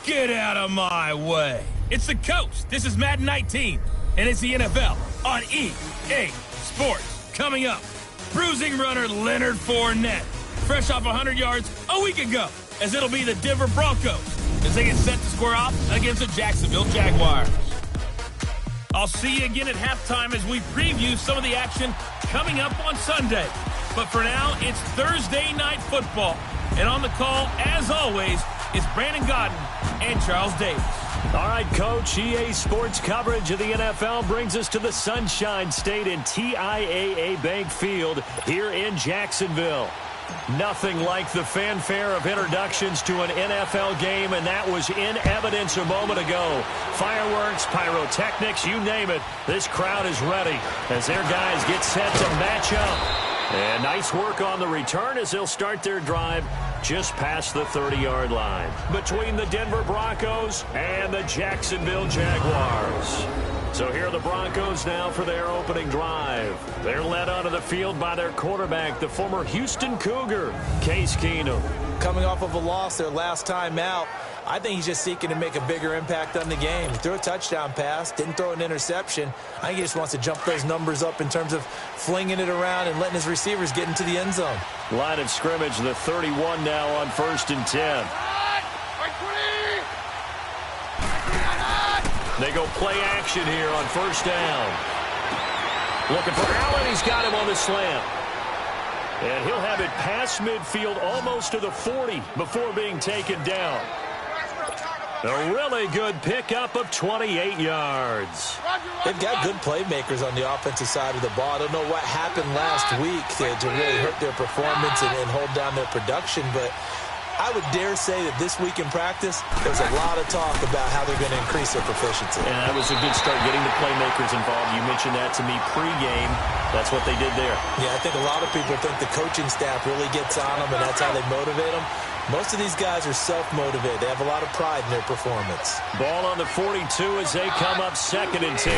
Get out of my way. It's the coach. This is Madden 19, and it's the NFL on EA Sports. Coming up, bruising runner Leonard Fournette, fresh off 100 yards a week ago, as it'll be the Denver Broncos as they get set to square off against the Jacksonville Jaguars. I'll see you again at halftime as we preview some of the action coming up on Sunday. But for now, it's Thursday Night Football. And on the call, as always, is Brandon Godden and Charles Davis. All right, Coach, EA Sports coverage of the NFL brings us to the Sunshine State in TIAA Bank Field here in Jacksonville. Nothing like the fanfare of introductions to an NFL game, and that was in evidence a moment ago. Fireworks, pyrotechnics, you name it. This crowd is ready as their guys get set to match up. And nice work on the return as they'll start their drive just past the 30-yard line between the Denver Broncos and the Jacksonville Jaguars. So here are the Broncos now for their opening drive. They're led onto the field by their quarterback, the former Houston Cougar, Case Keenum. Coming off of a loss their last time out, I think he's just seeking to make a bigger impact on the game. He threw a touchdown pass, didn't throw an interception. I think he just wants to jump those numbers up in terms of flinging it around and letting his receivers get into the end zone. Line of scrimmage, the 31 now on 1st and 10. They go play action here on 1st down. Looking for Allen. He's got him on the slant. And he'll have it past midfield almost to the 40 before being taken down. A really good pickup of 28 yards. They've got good playmakers on the offensive side of the ball. I don't know what happened last week to really hurt their performance and hold down their production, but I would dare say that this week in practice, there's a lot of talk about how they're going to increase their proficiency. And that was a good start, getting the playmakers involved. You mentioned that to me pregame. That's what they did there. Yeah, I think a lot of people think the coaching staff really gets on them, and that's how they motivate them. Most of these guys are self-motivated. They have a lot of pride in their performance. Ball on the 42 as they come up 2nd and 10.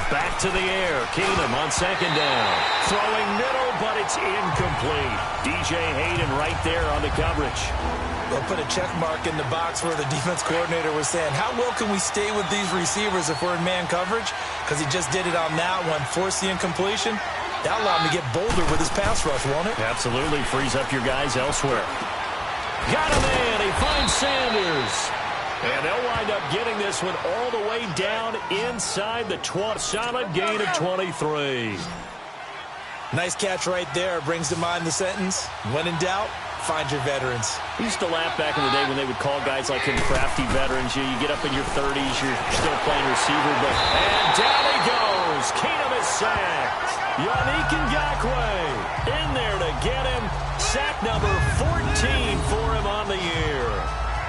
Back to the air. Keenum on 2nd down. Throwing middle, but it's incomplete. DJ Hayden right there on the coverage. They'll put a check mark in the box where the defense coordinator was saying, how well can we stay with these receivers if we're in man coverage? Because he just did it on that one, forced the incompletion. That'll allow him to get bolder with his pass rush, won't it? Absolutely. Frees up your guys elsewhere. Got him in. He finds Sanders. And they'll wind up getting this one all the way down inside the 12. Solid gain of 23. Nice catch right there. Brings to mind the sentence, when in doubt, find your veterans. We used to laugh back in the day when they would call guys like him crafty veterans. You get up in your 30s, you're still playing receiver. And down he goes. Keenum is sacked. Yannick Ngakoue in there to get him. Sack number 14 for him on the year.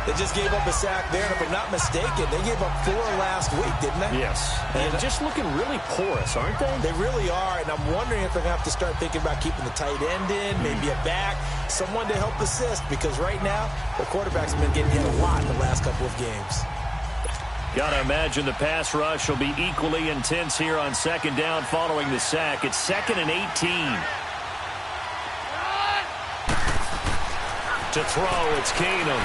They just gave up a sack there, and if I'm not mistaken, they gave up 4 last week, didn't they? Yes. And just looking really porous, aren't they? They really are, and I'm wondering if they're going to have to start thinking about keeping the tight end in, maybe a back, someone to help assist, because right now, the quarterback's been getting hit a lot in the last couple of games. Got to imagine the pass rush will be equally intense here on 2nd down following the sack. It's 2nd and 18. To throw, it's Keenum.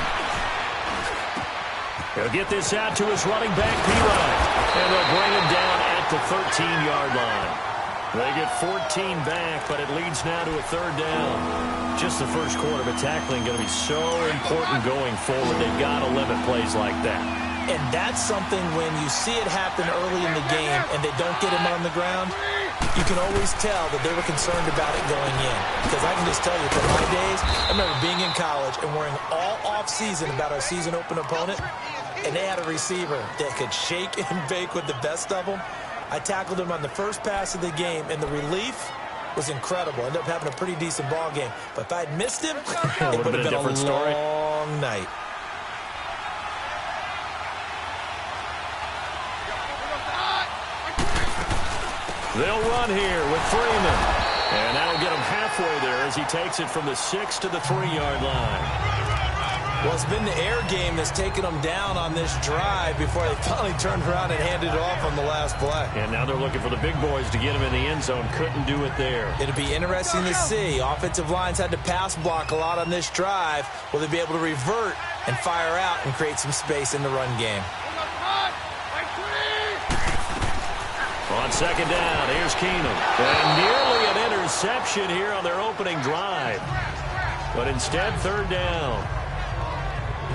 He'll get this out to his running back, P-Ryan. And they'll bring him down at the 13-yard line. They get 14 back, but it leads now to a 3rd down. Just the first quarter, but tackling going to be so important going forward. They've got to limit plays like that. And that's something when you see it happen early in the game and they don't get him on the ground, you can always tell that they were concerned about it going in. Because I can just tell you, from my days, I remember being in college and worrying all off-season about our season-open opponent, and they had a receiver that could shake and bake with the best of them. I tackled him on the first pass of the game, and the relief was incredible. Ended up having a pretty decent ball game. But if I'd missed him, it would have been a long night. They'll run here with Freeman. And that'll get him halfway there as he takes it from the 6 to the 3-yard line. Well, it's been the air game that's taken them down on this drive before they finally turned around and handed it off on the last play. And now they're looking for the big boys to get him in the end zone. Couldn't do it there. It'll be interesting to see. Offensive lines had to pass block a lot on this drive. Will they be able to revert and fire out and create some space in the run game. On second down, here's Keenum. And nearly an interception here on their opening drive. But instead, third down.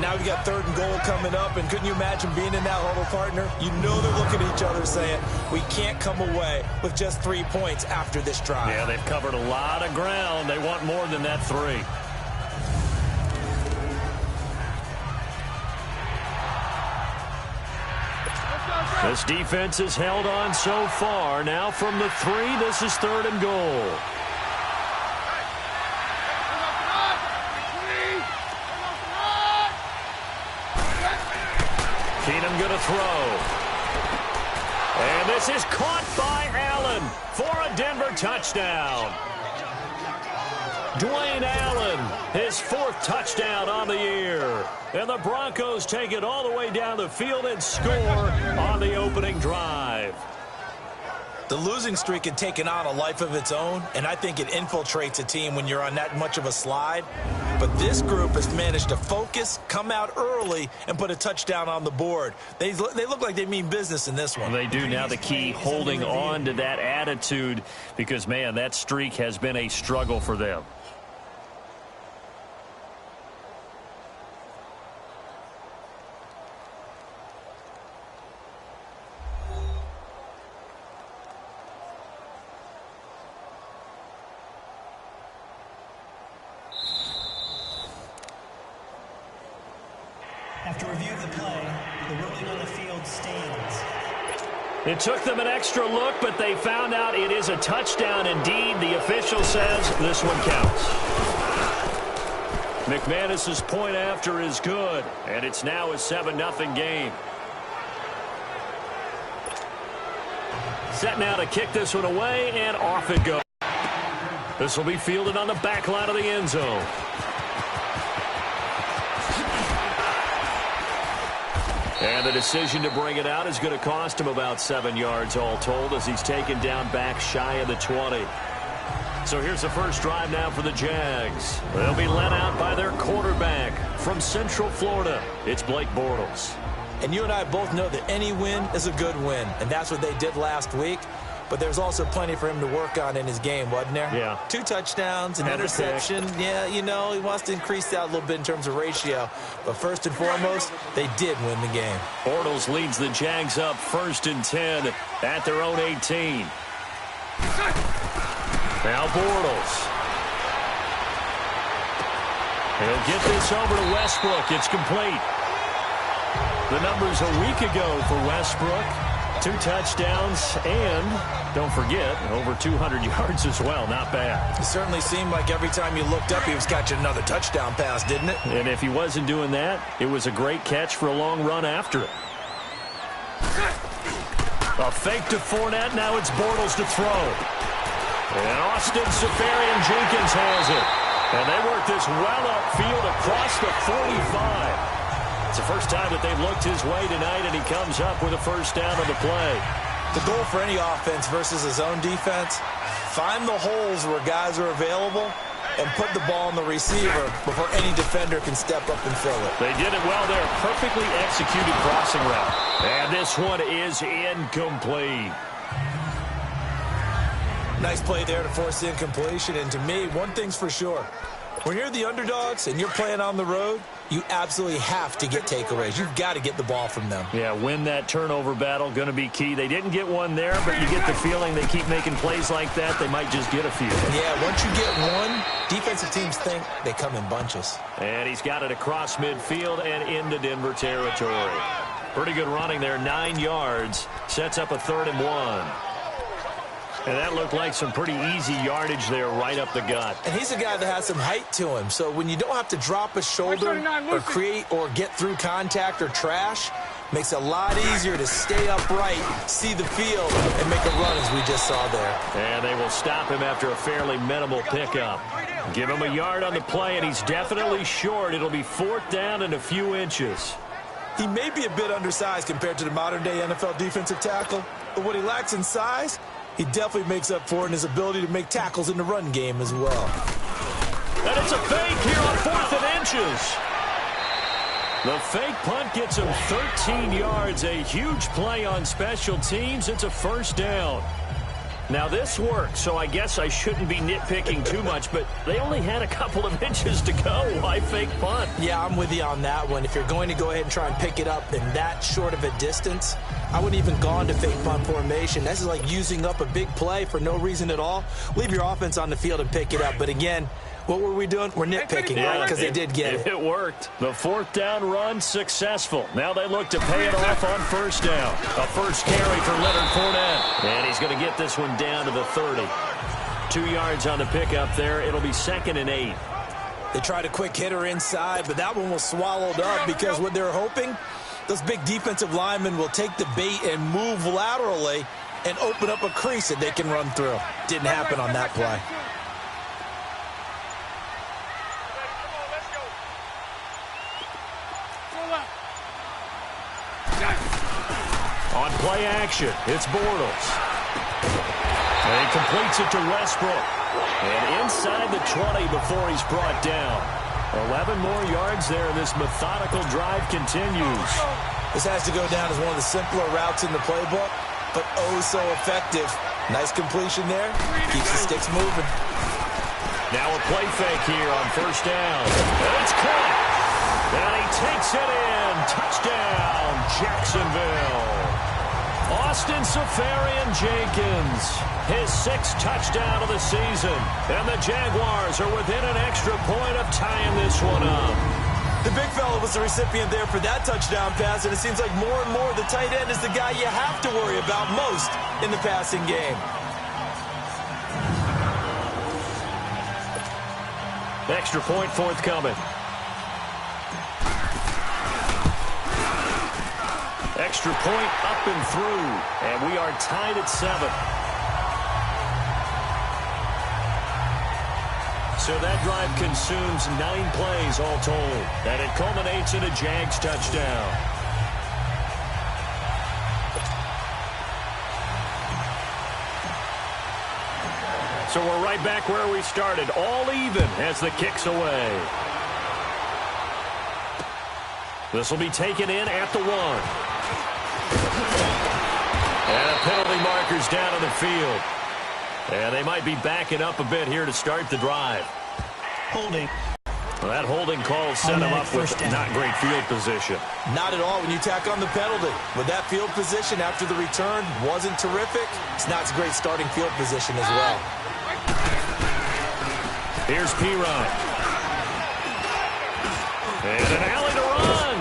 Now we got 3rd and goal coming up, and couldn't you imagine being in that huddle, partner? You know they're looking at each other saying, we can't come away with just 3 points after this drive. Yeah, they've covered a lot of ground. They want more than that 3. This defense has held on so far. Now from the 3, this is 3rd and goal. Keenum going to throw. And this is caught by Allen for a Denver touchdown. Dwayne Allen, his 4th touchdown on the year. And the Broncos take it all the way down the field and score on the opening drive. The losing streak had taken on a life of its own, and I think it infiltrates a team when you're on that much of a slide. But this group has managed to focus, come out early, and put a touchdown on the board. They look like they mean business in this one. They do. Now the key, holding on to that attitude, because, man, that streak has been a struggle for them. After review of the play, the ruling on the field stands. It took them an extra look, but they found out it is a touchdown indeed. The official says this one counts. McManus's point after is good, and it's now a 7-0 game. Set now to kick this one away, and off it goes. This will be fielded on the back line of the end zone. And the decision to bring it out is going to cost him about 7 yards all told, as he's taken down back shy of the 20. So here's the first drive now for the Jags. They'll be led out by their quarterback from Central Florida. It's Blake Bortles. And you and I both know that any win is a good win, and that's what they did last week. But there's also plenty for him to work on in his game, wasn't there? Yeah. 2 touchdowns, an interception. Yeah, you know, he wants to increase that a little bit in terms of ratio. But first and foremost, they did win the game. Bortles leads the Jags up 1st and 10 at their own 18. Now Bortles. He'll get this over to Westbrook. It's complete. The numbers a week ago for Westbrook. 2 touchdowns, and don't forget, over 200 yards as well. Not bad. It certainly seemed like every time you looked up, he was catching another touchdown pass, didn't it? And if he wasn't doing that, it was a great catch for a long run after it. A fake to Fournette. Now it's Bortles to throw. And Austin Seferian-Jenkins has it. And they work this well upfield across the 45. It's the first time that they've looked his way tonight, and he comes up with a first down on the play. The goal for any offense versus his own defense, find the holes where guys are available and put the ball on the receiver before any defender can step up and fill it. They did it well there. Perfectly executed crossing route. And this one is incomplete. Nice play there to force incompletion. And to me, one thing's for sure. When you're the underdogs and you're playing on the road, you absolutely have to get takeaways. You've got to get the ball from them. Yeah, win that turnover battle, going to be key. They didn't get one there, but you get the feeling they keep making plays like that, they might just get a few. Yeah, once you get one, defensive teams think they come in bunches. And he's got it across midfield and into Denver territory. Pretty good running there, 9 yards. Sets up a 3rd and 1. And that looked like some pretty easy yardage there right up the gut. And he's a guy that has some height to him. So when you don't have to drop a shoulder or create or get through contact or trash, makes it a lot easier to stay upright, see the field, and make a run as we just saw there. And they will stop him after a fairly minimal pickup. Give him a yard on the play, and he's definitely short. It'll be 4th down and a few inches. He may be a bit undersized compared to the modern-day NFL defensive tackle, but what he lacks in size, he definitely makes up for it in his ability to make tackles in the run game as well. And it's a fake here on 4th and inches. The fake punt gets him 13 yards. A huge play on special teams. It's a first down. Now, this works, so I guess I shouldn't be nitpicking too much, but they only had a couple of inches to go. Why fake punt? Yeah, I'm with you on that one. If you're going to go ahead and try and pick it up in that short of a distance, I wouldn't even gone to fake punt formation. This is like using up a big play for no reason at all. Leave your offense on the field and pick it up. But again, what were we doing? We're nitpicking, right? Because they did get it. It worked. The fourth down run successful. Now they look to pay it off on first down. A first carry for Leonard Fournette. And he's going to get this one down to the 30. 2 yards on the pickup there. It'll be 2nd and 8. They tried a quick hitter inside, but that one was swallowed up because what they're hoping, those big defensive linemen will take the bait and move laterally and open up a crease that they can run through. Didn't happen on that play. On play action, it's Bortles. And he completes it to Westbrook. And inside the 20 before he's brought down. 11 more yards there, and this methodical drive continues. This has to go down as one of the simpler routes in the playbook, but oh so effective. Nice completion there. Keeps the sticks moving. Now a play fake here on first down. And it's caught. And he takes it in. Touchdown, Jacksonville. Austin Seferian-Jenkins, his 6th touchdown of the season. And the Jaguars are within an extra point of tying this one up. The big fella was the recipient there for that touchdown pass, and it seems like more and more the tight end is the guy you have to worry about most in the passing game. Extra point forthcoming. Extra point up and through, and we are tied at 7. So that drive consumes 9 plays all told, and it culminates in a Jags touchdown. So we're right back where we started, all even as the kick's away. This will be taken in at the 1. And a penalty marker's down on the field. And they might be backing up a bit here to start the drive. Holding. Well, that holding call set him up with not great field position. Not at all when you tack on the penalty. With that field position after the return wasn't terrific, it's not a great starting field position as well. Here's Piron. And an alley to run.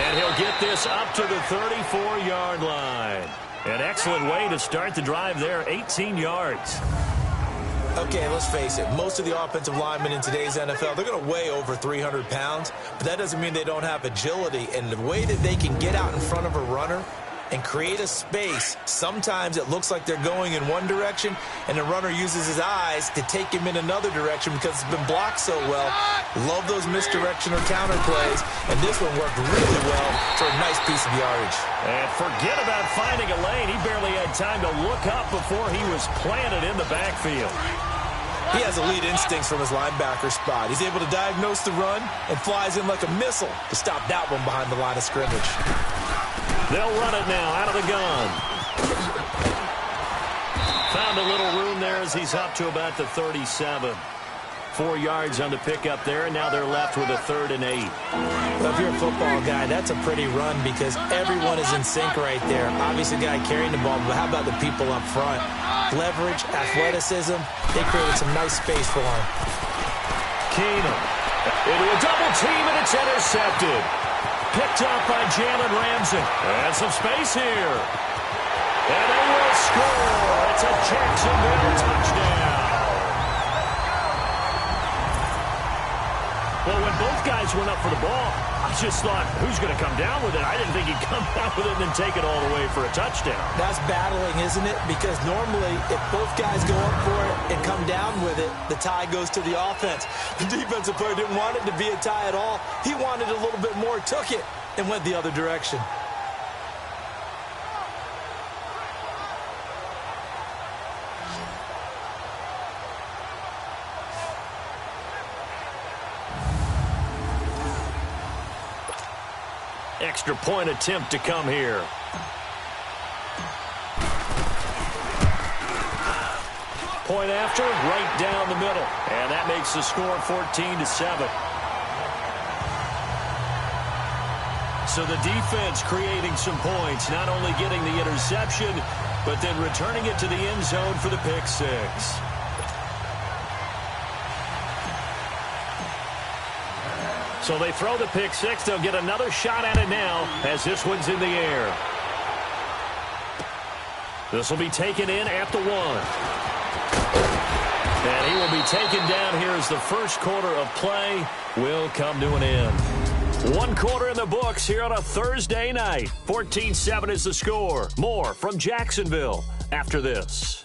And he'll get this up to the 34-yard line. An excellent way to start the drive there, 18 yards. Okay, let's face it. Most of the offensive linemen in today's NFL, they're going to weigh over 300 pounds, but that doesn't mean they don't have agility. And the way that they can get out in front of a runner and create a space, sometimes it looks like they're going in one direction, and the runner uses his eyes to take him in another direction because it's been blocked so well. Love those misdirection or counter plays, and this one worked really well for a nice piece of yardage. And forget about finding a lane. He barely had time to look up before he was planted in the backfield. He has elite instincts from his linebacker spot. He's able to diagnose the run and flies in like a missile to stop that one behind the line of scrimmage. They'll run it now out of the gun. Found a little room there as he's up to about the 37. 4 yards on the pickup there, and now they're left with a 3rd and 8. Well, if you're a football guy, that's a pretty run because everyone is in sync right there. Obviously, the guy carrying the ball, but how about the people up front? Leverage, athleticism, they created some nice space for him. Keenum into a double team, and it's intercepted. Picked up by Jalen Ramsey. And some space here. And they will score. It's a Jacksonville touchdown. Well, when both guys went up for the ball, I just thought, who's going to come down with it? I didn't think he'd come down with it and then take it all the way for a touchdown. That's battling, isn't it? Because normally, if both guys go up for it and come down with it, the tie goes to the offense. The defensive player didn't want it to be a tie at all. He wanted a little bit more, took it, and went the other direction. extra point attempt to come here. Point after, right down the middle. And that makes the score 14-7. So the defense creating some points, not only getting the interception, but then returning it to the end zone for the pick six. So they throw the pick six. They'll get another shot at it now as this one's in the air. This will be taken in at the 1. And he will be taken down here as the first quarter of play will come to an end. 1 quarter in the books here on a Thursday night. 14-7 is the score. More from Jacksonville after this.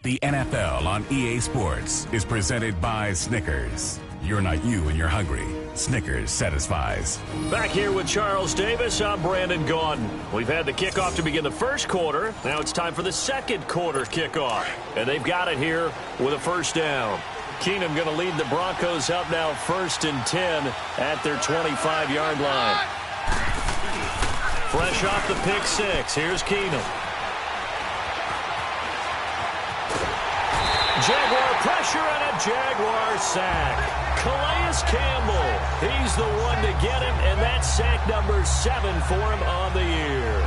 The NFL on EA Sports is presented by Snickers. You're not you when you're hungry. Snickers satisfies. Back here with Charles Davis, I'm Brandon Gaudin. We've had the kickoff to begin the first quarter. Now it's time for the second quarter kickoff. And they've got it here with a first down. Keenum going to lead the Broncos up now 1st and 10 at their 25-yard line. Fresh off the pick six, here's Keenum. Jaguar pressure and a Jaguar sack. Calais Campbell, he's the one to get him, and that's sack number 7 for him on the year.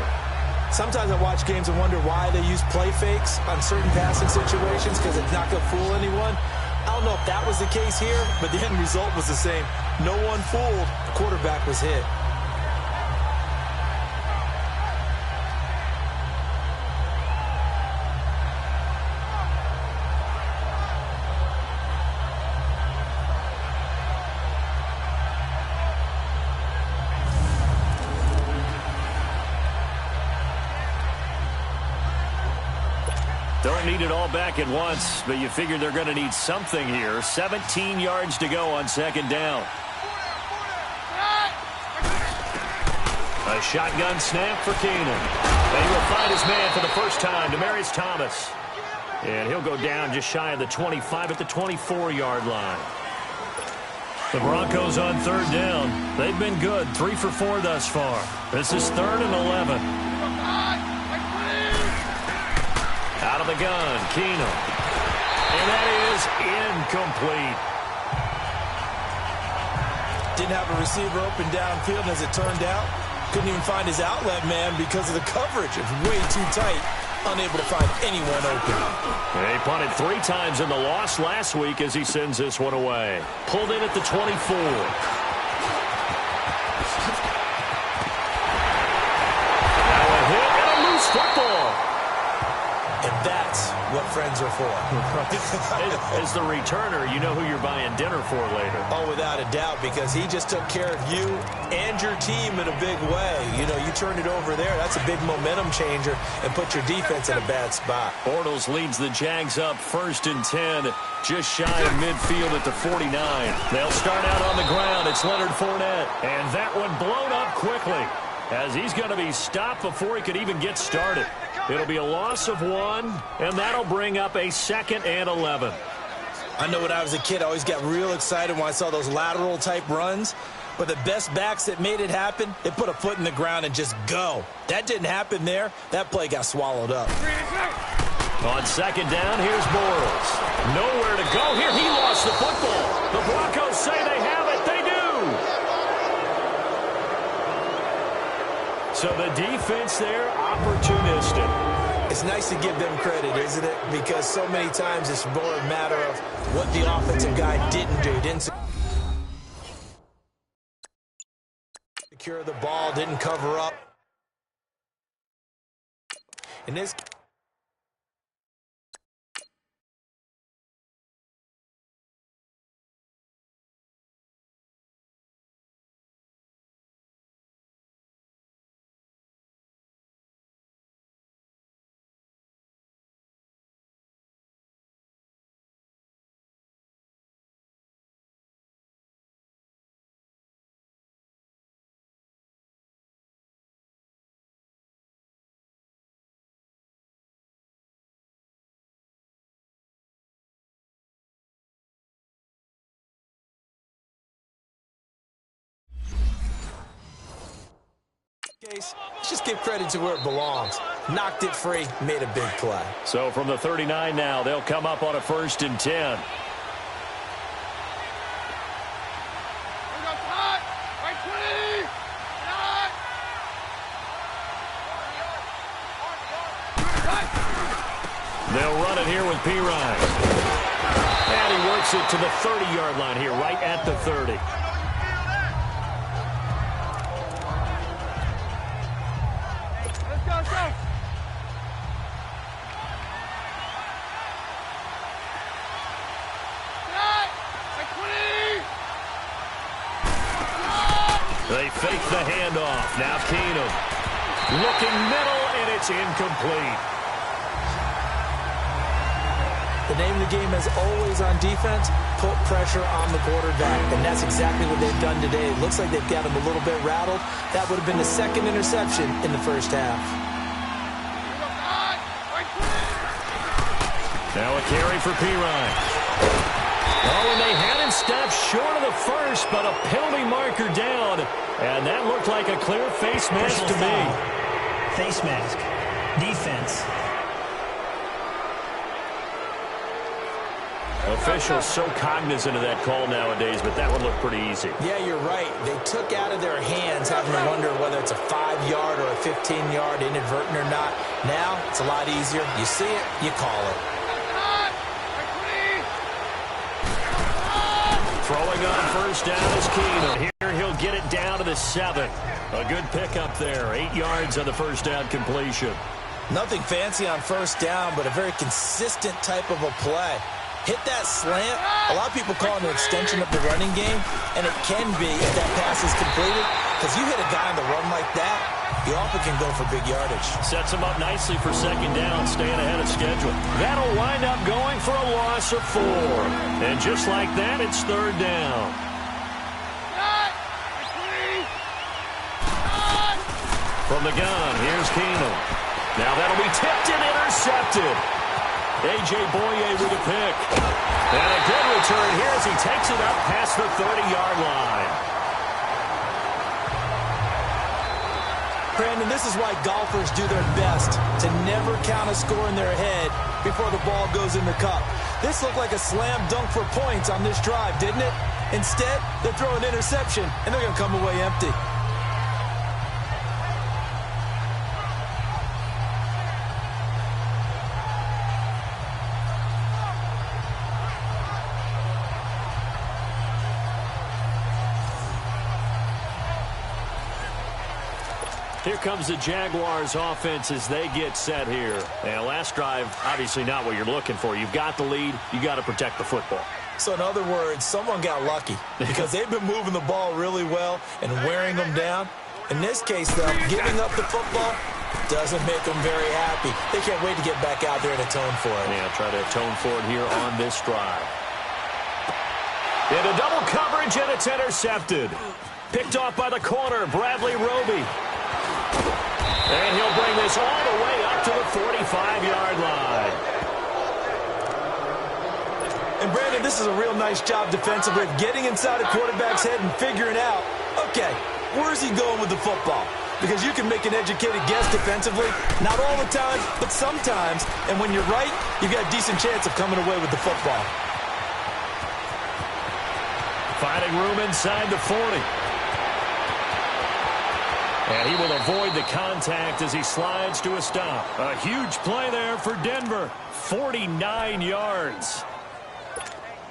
Sometimes I watch games and wonder why they use play fakes on certain passing situations because it's not going to fool anyone. I don't know if that was the case here, but the end result was the same. No one fooled. The quarterback was hit. Don't need it all back at once, but you figure they're going to need something here. 17 yards to go on second down. A shotgun snap for Keenum. And he will find his man for the first time, Demaryius Thomas. And he'll go down just shy of the 25 at the 24-yard line. The Broncos on third down. They've been good, 3 for 4 thus far. This is 3rd and 11. Out of the gun, Keenum. And that is incomplete. Didn't have a receiver open downfield, as it turned out. Couldn't even find his outlet man because of the coverage. It's way too tight. Unable to find anyone open. He punted 3 times in the loss last week as he sends this one away. Pulled in at the 24. Now a hit and a loose football. And that's what friends are for. As the returner, you know who you're buying dinner for later. Oh, without a doubt, because he just took care of you and your team in a big way. You know, you turn it over there, that's a big momentum changer and put your defense in a bad spot. Bortles leads the Jags up 1st and 10, just shy of midfield at the 49. They'll start out on the ground. It's Leonard Fournette. And that one blown up quickly as he's going to be stopped before he could even get started. It'll be a loss of 1, and that'll bring up a 2nd and 11. I know when I was a kid, I always got real excited when I saw those lateral-type runs. But the best backs that made it happen, they put a foot in the ground and just go. That didn't happen there. That play got swallowed up. On second down, here's Bortles. Nowhere to go here. He lost the football. The Broncos say they have it. They do. So the defense there, opportunistic. It's nice to give them credit, isn't it? Because so many times it's more a matter of what the offensive guy didn't do. Didn't secure the ball, didn't cover up. In this Let's just give credit to where it belongs. Knocked it free, made a big play. So from the 39 now, they'll come up on a 1st and 10. They'll run it here with Pirine. And he works it to the 30-yard line here, right at the 30. They fake the handoff. Now Keenum. Looking middle, and it's incomplete. The name of the game is always on defense, put pressure on the quarterback, and that's exactly what they've done today. It looks like they've got him a little bit rattled. That would have been the 2nd interception in the first half. Now a carry for Pirine. Oh, and they had him stopped short of the first, but a penalty marker down, and that looked like a clear face mask to me. Face mask. Defense. Officials so cognizant of that call nowadays, but that one looked pretty easy. Yeah, you're right. They took out of their hands having to wonder whether it's a 5-yard or a 15-yard inadvertent or not. Now, it's a lot easier. You see it, you call it. Throwing on 1st down is Keenum. Here he'll get it down to the 7. A good pickup there. 8 yards on the 1st down completion. Nothing fancy on 1st down, but a very consistent type of a play. Hit that slant. A lot of people call it an extension of the running game, and it can be if that pass is completed, because you hit a guy on the run like that, you often can go for big yardage. Sets him up nicely for 2nd down, staying ahead of schedule. That'll wind up going for a loss of 4. And just like that, it's 3rd down. From the gun, here's Keenum. Now that'll be tipped and intercepted. A.J. Boye with a pick. And a good return here as he takes it up past the 30-yard line. Brandon, this is why golfers do their best to never count a score in their head before the ball goes in the cup. This looked like a slam dunk for points on this drive, didn't it? Instead, they're throwing interception, and they're going to come away empty. Here comes the Jaguars offense as they get set here. And last drive, obviously not what you're looking for. You've got the lead. You got to protect the football. So in other words, someone got lucky because they've been moving the ball really well and wearing them down. In this case, though, giving up the football doesn't make them very happy. They can't wait to get back out there and atone for it. Yeah, try to atone for it here on this drive. Into double coverage, and it's intercepted. Picked off by the corner, Bradley Roby. And he'll bring this all the way up to the 45-yard line. And Brandon, this is a real nice job defensively of getting inside a quarterback's head and figuring out, okay, where's he going with the football? Because you can make an educated guess defensively, not all the time, but sometimes. And when you're right, you've got a decent chance of coming away with the football. Finding room inside the 40. And he will avoid the contact as he slides to a stop. A huge play there for Denver. 49 yards.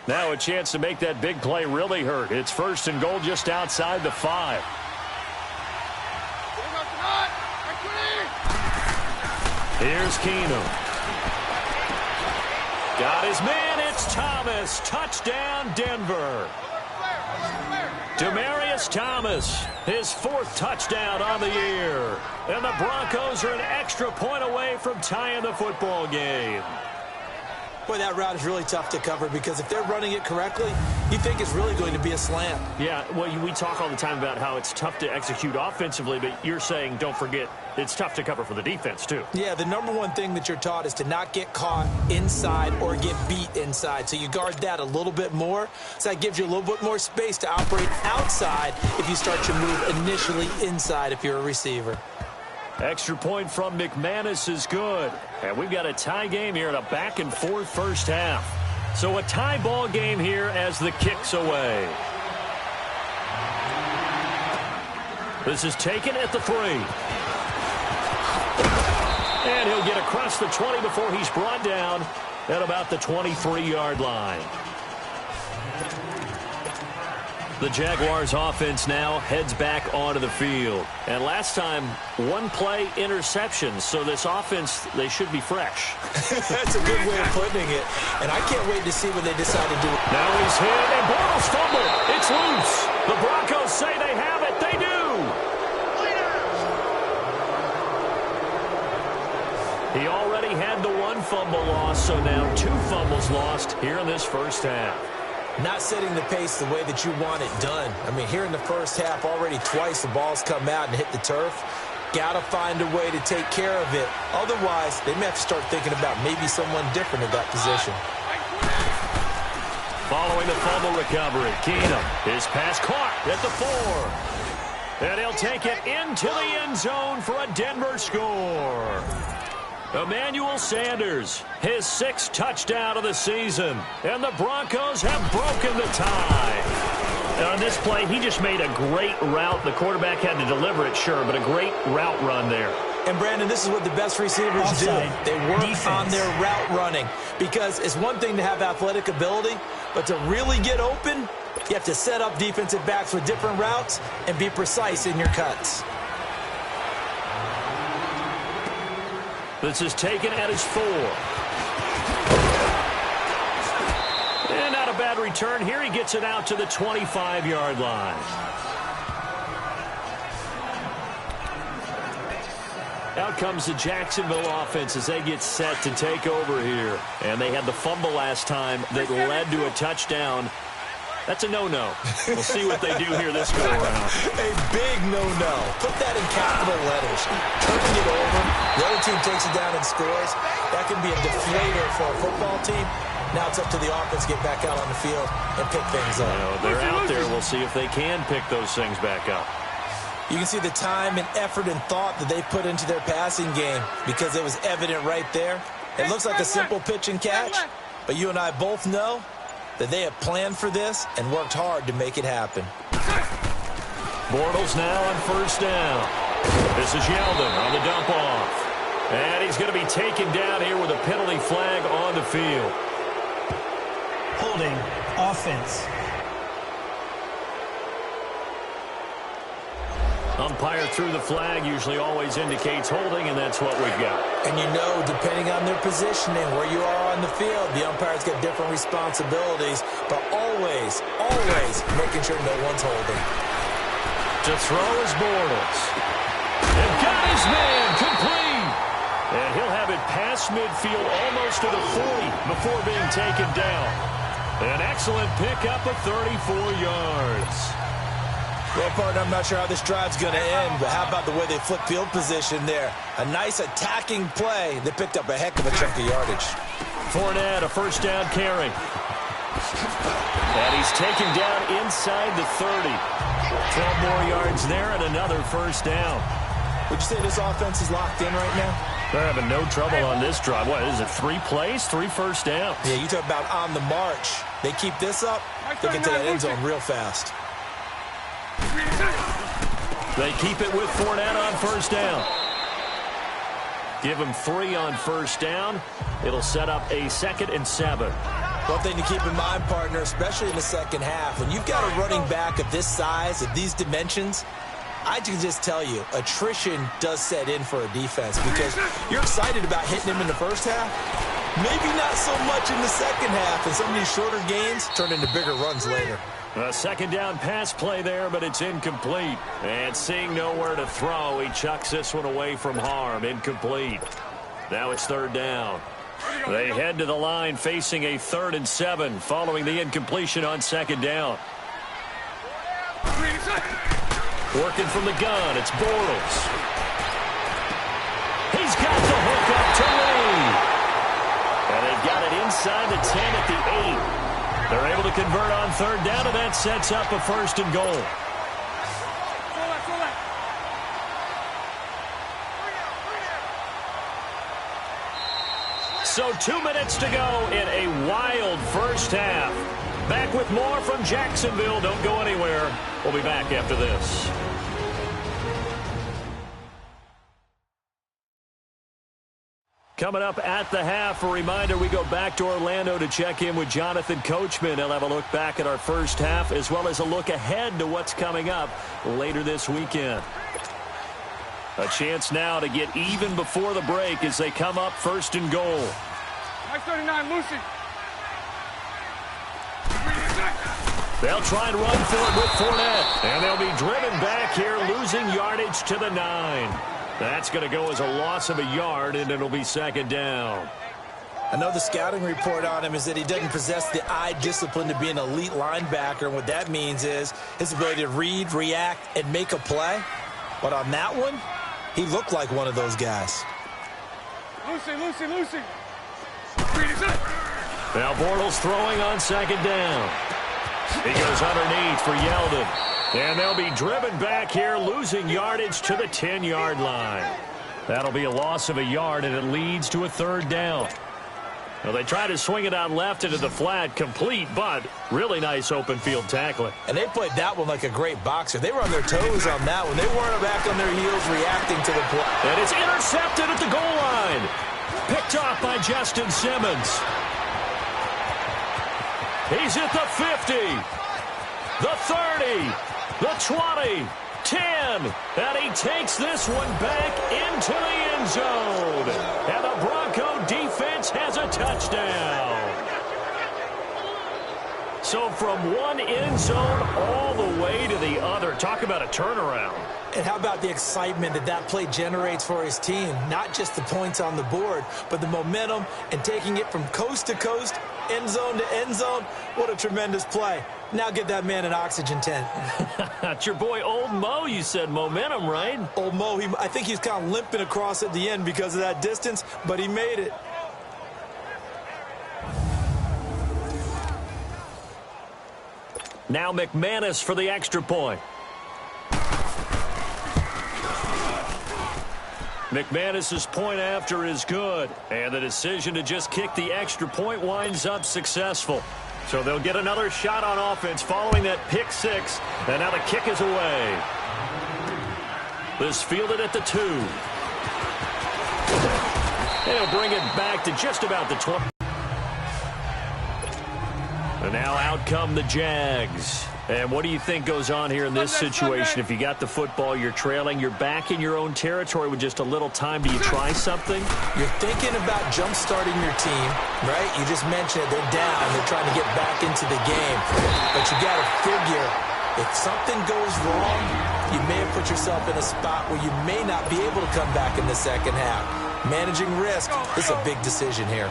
Now a chance to make that big play really hurt. It's 1st and goal just outside the 5. Here's Keenum. Got his man. It's Thomas. Touchdown, Denver. Demaryius Thomas, his 4th touchdown on the year. And the Broncos are an extra point away from tying the football game. Boy, that route is really tough to cover because if they're running it correctly, you think it's really going to be a slant. Yeah, well, we talk all the time about how it's tough to execute offensively, but you're saying, don't forget, it's tough to cover for the defense, too. Yeah, the number one thing that you're taught is to not get caught inside or get beat inside. So you guard that a little bit more. So that gives you a little bit more space to operate outside if you start your move initially inside if you're a receiver. Extra point from McManus is good. And we've got a tie game here in a back-and-forth first half. So a tie ball game here as the kick's away. This is taken at the 3. And he'll get across the 20 before he's brought down at about the 23-yard line. The Jaguars offense now heads back onto the field. And last time, one-play interceptions. So this offense, they should be fresh. That's a good way of putting it. And I can't wait to see what they decide to do. Now he's hit, and Bortles fumble. It's loose. The Broncos say they have it. They do. He already had the 1 fumble loss, so now 2 fumbles lost here in this first half. Not setting the pace the way that you want it done. I mean, here in the first half, already twice the ball's come out and hit the turf. Got to find a way to take care of it. Otherwise, they may have to start thinking about maybe someone different in that position. Following the fumble recovery, Keenum, his pass caught at the 4. And he'll take it into the end zone for a Denver score. Emmanuel Sanders, his 6th touchdown of the season. And the Broncos have broken the tie. On this play, he just made a great route. The quarterback had to deliver it, sure, but a great route run there. And, Brandon, this is what the best receivers Offside. do. They work Defense. on their route running. Because it's one thing to have athletic ability, but to really get open, you have to set up defensive backs with different routes and be precise in your cuts. This is taken at his 4. And not a bad return. Here he gets it out to the 25-yard line. Out comes the Jacksonville offense as they get set to take over here. And they had the fumble last time that led to a touchdown. That's a no-no. We'll see what they do here this go-around. A big no-no. Put that in capital letters. Turning it over, the other team takes it down and scores. That can be a deflator for a football team. Now it's up to the offense to get back out on the field and pick things up. They're out there. We'll see if they can pick those things back up. You can see the time and effort and thought that they put into their passing game because it was evident right there. It looks like a simple pitch and catch, but you and I both know that they have planned for this and worked hard to make it happen. Bortles now on first down. This is Yeldon on the dump off. And he's going to be taken down here with a penalty flag on the field. Holding offense. Umpire through the flag usually always indicates holding, and that's what we've got. And you know, depending on their positioning, where you are on the field, the umpire's got different responsibilities, but always, always making sure no one's holding. To throw is Bortles. And got his man complete. And he'll have it past midfield almost to the 40 before being taken down. An excellent pickup of 34 yards. Well, partner, I'm not sure how this drive's going to end, but how about the way they flip field position there? A nice attacking play that picked up a heck of a chunk of yardage. Fournette, a first down carry. And he's taken down inside the 30. 12 more yards there and another first down. Would you say this offense is locked in right now? They're having no trouble on this drive. What is it, 3 plays, 3 first downs? Yeah, you talk about on the march. They keep this up, they get to that end zone real fast. They keep it with Fournette on first down. Give him 3 on first down. It'll set up a 2nd and 7. One thing to keep in mind, partner, especially in the second half, when you've got a running back of this size, of these dimensions, I can just tell you, attrition does set in for a defense because you're excited about hitting him in the first half. Maybe not so much in the second half, and some of these shorter gains turn into bigger runs later. A second down pass play there, but it's incomplete. And seeing nowhere to throw, he chucks this one away from harm. Incomplete. Now it's 3rd down. They head to the line facing a 3rd and 7 following the incompletion on 2nd down. Working from the gun, it's Bortles. He's got the hook up to Lee. And they've got it inside the 10 at the 8. They're able to convert on 3rd down, and that sets up a 1st and goal. So 2 minutes to go in a wild first half. Back with more from Jacksonville. Don't go anywhere. We'll be back after this. Coming up at the half, a reminder, we go back to Orlando to check in with Jonathan Coachman. He'll have a look back at our first half as well as a look ahead to what's coming up later this weekend. A chance now to get even before the break as they come up 1st and goal. 39, Lucy. They'll try and run for it with Fournette. And they'll be driven back here, losing yardage to the 9. That's going to go as a loss of a yard, and it'll be 2nd down. I know the scouting report on him is that he doesn't possess the eye discipline to be an elite linebacker. And what that means is his ability to read, react, and make a play. But on that one, he looked like one of those guys. Lucy. Now Bortles throwing on 2nd down. He goes underneath for Yeldon. And they'll be driven back here, losing yardage to the 10-yard line. That'll be a loss of a yard, and it leads to a 3rd down. Well, they try to swing it out left into the flat, complete, but really nice open field tackling. And they played that one like a great boxer. They were on their toes on that one. They weren't back on their heels reacting to the play. And it's intercepted at the goal line. Picked off by Justin Simmons. He's at the 50, the 30, the 20, 10, and he takes this one back into the end zone. And the Bronco defense has a touchdown. So from one end zone all the way to the other. Talk about a turnaround. And how about the excitement that play generates for his team? Not just the points on the board, but the momentum and taking it from coast to coast, end zone to end zone. What a tremendous play. Now get that man an oxygen tent. It's your boy Old Mo, you said. Momentum, right? Old Mo, I think he's kind of limping across at the end because of that distance, but he made it. Now McManus for the extra point. McManus's point after is good, and the decision to just kick the extra point winds up successful. So they'll get another shot on offense following that pick 6, and now the kick is away. This fielded at the 2. And he'll bring it back to just about the 20. And now out come the Jags. And what do you think goes on here in this situation? If you got the football, you're trailing, you're back in your own territory with just a little time. Do you try something? You're thinking about jump-starting your team, right? You just mentioned it. They're down. They're trying to get back into the game. But you got to figure, if something goes wrong, you may have put yourself in a spot where you may not be able to come back in the second half. Managing risk is a big decision here.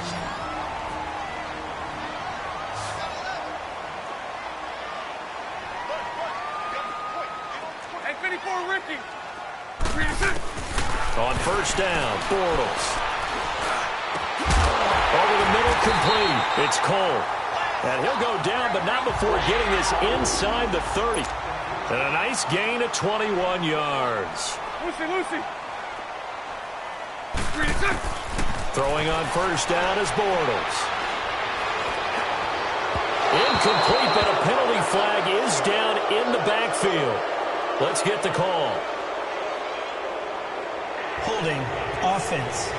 On first down, Bortles. Over the middle, complete. It's Cole. And he'll go down, but not before getting this inside the 30. And a nice gain of 21 yards. Lucy. Throwing on first down is Bortles. Incomplete, but a penalty flag is down in the backfield. Let's get the call. Holding offense.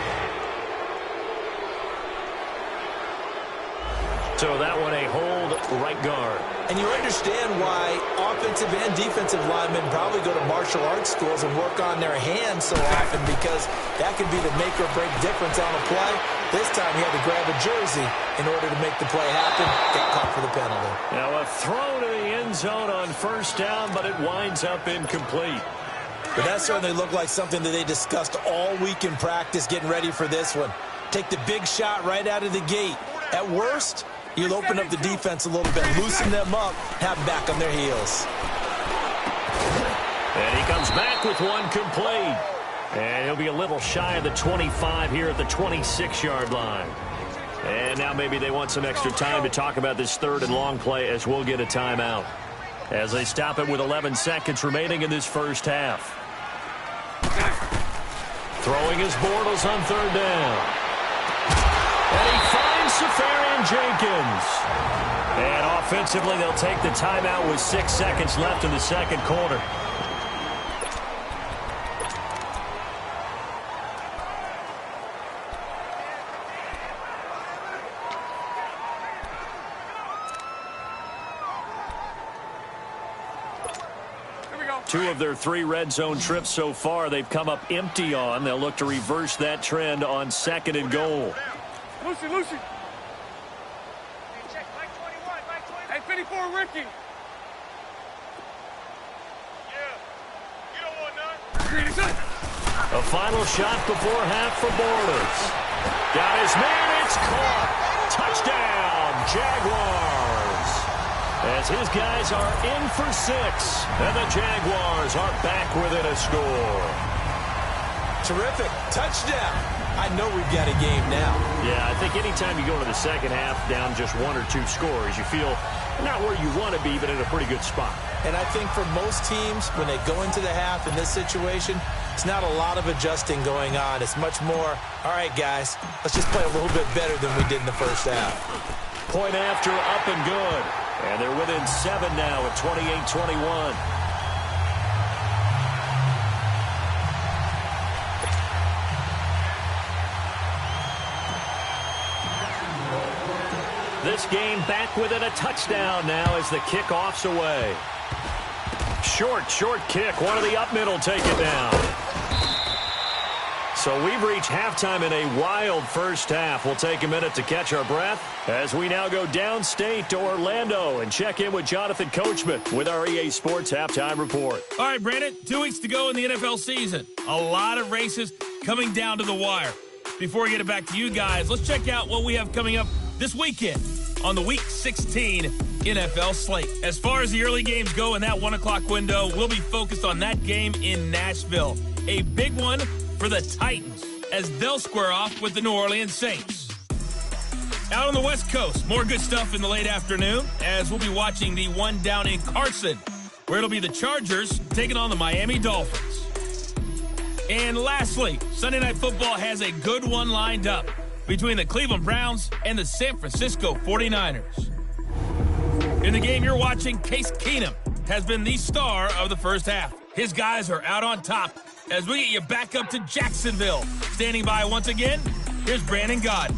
So that one a hold right guard. And you understand why offensive and defensive linemen probably go to martial arts schools and work on their hands so often, because that could be the make or break difference on a play. This time he had to grab a jersey in order to make the play happen. Got caught for the penalty. Now a throw to the end zone on first down, but it winds up incomplete. But that certainly looked like something that they discussed all week in practice getting ready for this one. Take the big shot right out of the gate. At worst, you'll open up the defense a little bit, loosen them up, have them back on their heels. And he comes back with one complete. And he'll be a little shy of the 25 here at the 26-yard line. And now maybe they want some extra time to talk about this third and long play as we'll get a timeout. As they stop it with 11 seconds remaining in this first half. Throwing his Bortles on third down. And he finds Safarian Jenkins. And offensively, they'll take the timeout with 6 seconds left in the second quarter. Two of their 3 red zone trips so far, they've come up empty on. They'll look to reverse that trend on second and goal. Lucy. Hey, 54, Ricky. Yeah. You don't want none. A final shot before half for Bortles. Got his man. It's caught. Touchdown, Jaguars. As his guys are in for 6, and the Jaguars are back within a score. Terrific. Touchdown. I know we've got a game now. Yeah, I think anytime you go into the second half down just 1 or 2 scores, you feel not where you want to be, but in a pretty good spot. And I think for most teams, when they go into the half in this situation, it's not a lot of adjusting going on. It's much more, all right, guys, let's just play a little bit better than we did in the first half. Point after, up and good. And they're within 7 now at 28-21. This game back within a touchdown now as the kickoff's away. Short kick. One of the up middle take it down. So we've reached halftime in a wild first half. We'll take a minute to catch our breath as we now go downstate to Orlando and check in with Jonathan Coachman with our EA Sports Halftime Report. All right, Brandon, 2 weeks to go in the NFL season. A lot of races coming down to the wire. Before we get it back to you guys, let's check out what we have coming up this weekend on the Week 16 NFL slate. As far as the early games go in that 1 o'clock window, we'll be focused on that game in Nashville. A big one for the Titans as they'll square off with the New Orleans Saints. Out on the West Coast, more good stuff in the late afternoon as we'll be watching the one down in Carson, where it'll be the Chargers taking on the Miami Dolphins. And lastly, Sunday Night Football has a good one lined up between the Cleveland Browns and the San Francisco 49ers. In the game you're watching, Case Keenum has been the star of the first half. His guys are out on top as we get you back up to Jacksonville. Standing by once again, here's Brandon Gaudin.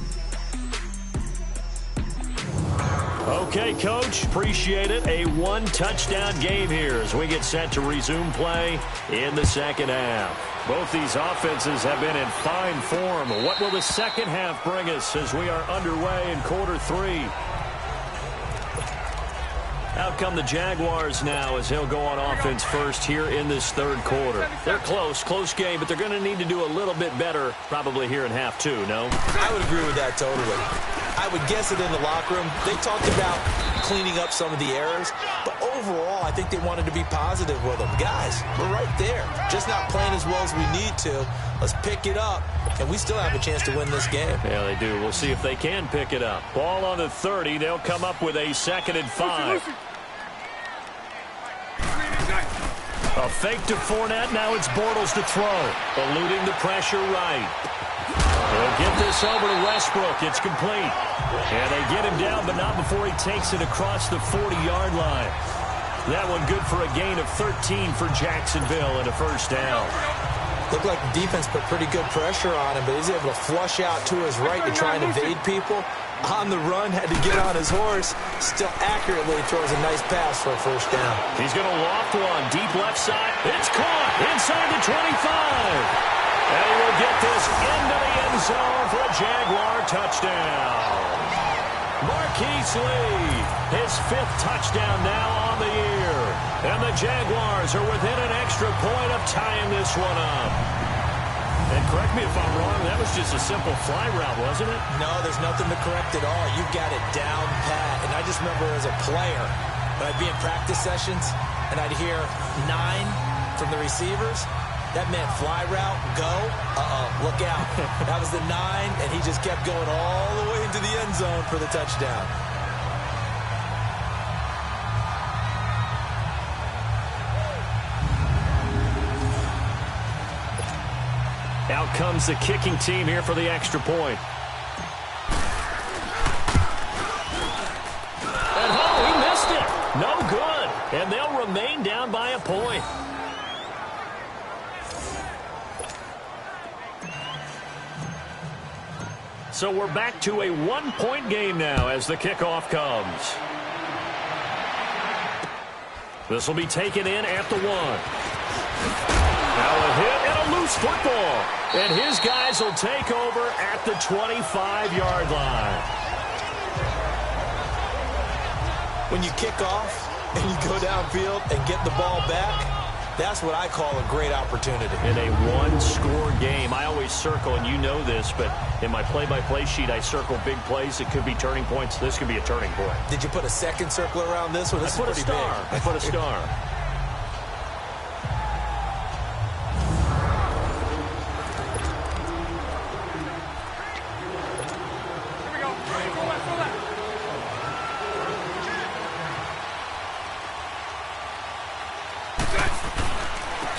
Okay, Coach, appreciate it. A 1-touchdown game here as we get set to resume play in the second half. Both these offenses have been in fine form. What will the second half bring us as we are underway in quarter 3? Out come the Jaguars now as he'll go on offense first here in this third quarter. They're close game, but they're going to need to do a little bit better probably here in half 2, no? I would agree with that totally. I would guess it in the locker room. They talked about cleaning up some of the errors, but overall, I think they wanted to be positive with them. Guys, we're right there. Just not playing as well as we need to. Let's pick it up, and we still have a chance to win this game. Yeah, they do. We'll see if they can pick it up. Ball on the 30. They'll come up with a 2nd and 5. A fake to Fournette. Now it's Bortles to throw. Eluding the pressure right. They'll get this over to Westbrook. It's complete. And they get him down, but not before he takes it across the 40-yard line. That one good for a gain of 13 for Jacksonville and a first down. Looked like the defense put pretty good pressure on him, but he's able to flush out to his right to try and evade people. On the run, had to get on his horse. Still accurately throws a nice pass for a first down. He's going to loft one. Deep left side. It's caught inside the 25. And he will get this into the end zone for a Jaguar touchdown. Marquise Lee, his 5th touchdown now on the year. And the Jaguars are within an extra point of tying this one up. And correct me if I'm wrong, that was just a simple fly route, wasn't it? No, there's nothing to correct at all. You got it down pat. And I just remember as a player, when I'd be in practice sessions and I'd hear 9 from the receivers, that meant fly route, go, look out. That was the 9, and he just kept going all the way into the end zone for the touchdown. Out comes the kicking team here for the extra point. And he missed it. No good. And they'll remain down by a point. So we're back to a 1-point game now as the kickoff comes. This will be taken in at the 1. Now a hit and a loose football. And his guys will take over at the 25-yard line. When you kick off and you go downfield and get the ball back, that's what I call a great opportunity. In a one-score game, I always circle, and you know this, but in my play-by-play sheet, I circle big plays. It could be turning points. This could be a turning point. Did you put a second circle around this one? This I put a star. Big. I put a star.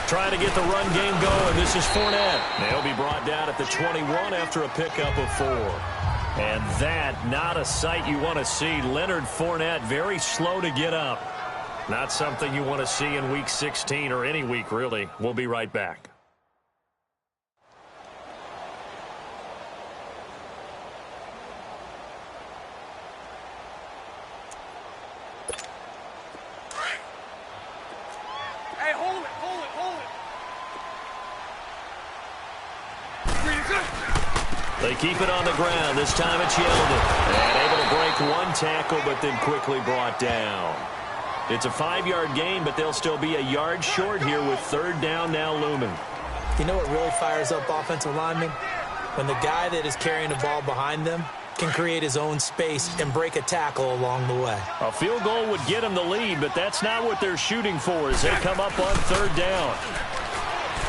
Trying to get the run game going. This is Fournette. They'll be brought down at the 21 after a pickup of 4. And that, not a sight you want to see. Leonard Fournette, very slow to get up. Not something you want to see in Week 16 or any week, really. We'll be right back. They keep it on the ground. This time it's Yeldon. And able to break one tackle, but then quickly brought down. It's a 5-yard gain, but they'll still be a yard short here with 3rd down now looming. You know what really fires up offensive linemen? When the guy that is carrying the ball behind them can create his own space and break a tackle along the way. A field goal would get them the lead, but that's not what they're shooting for as they come up on 3rd down.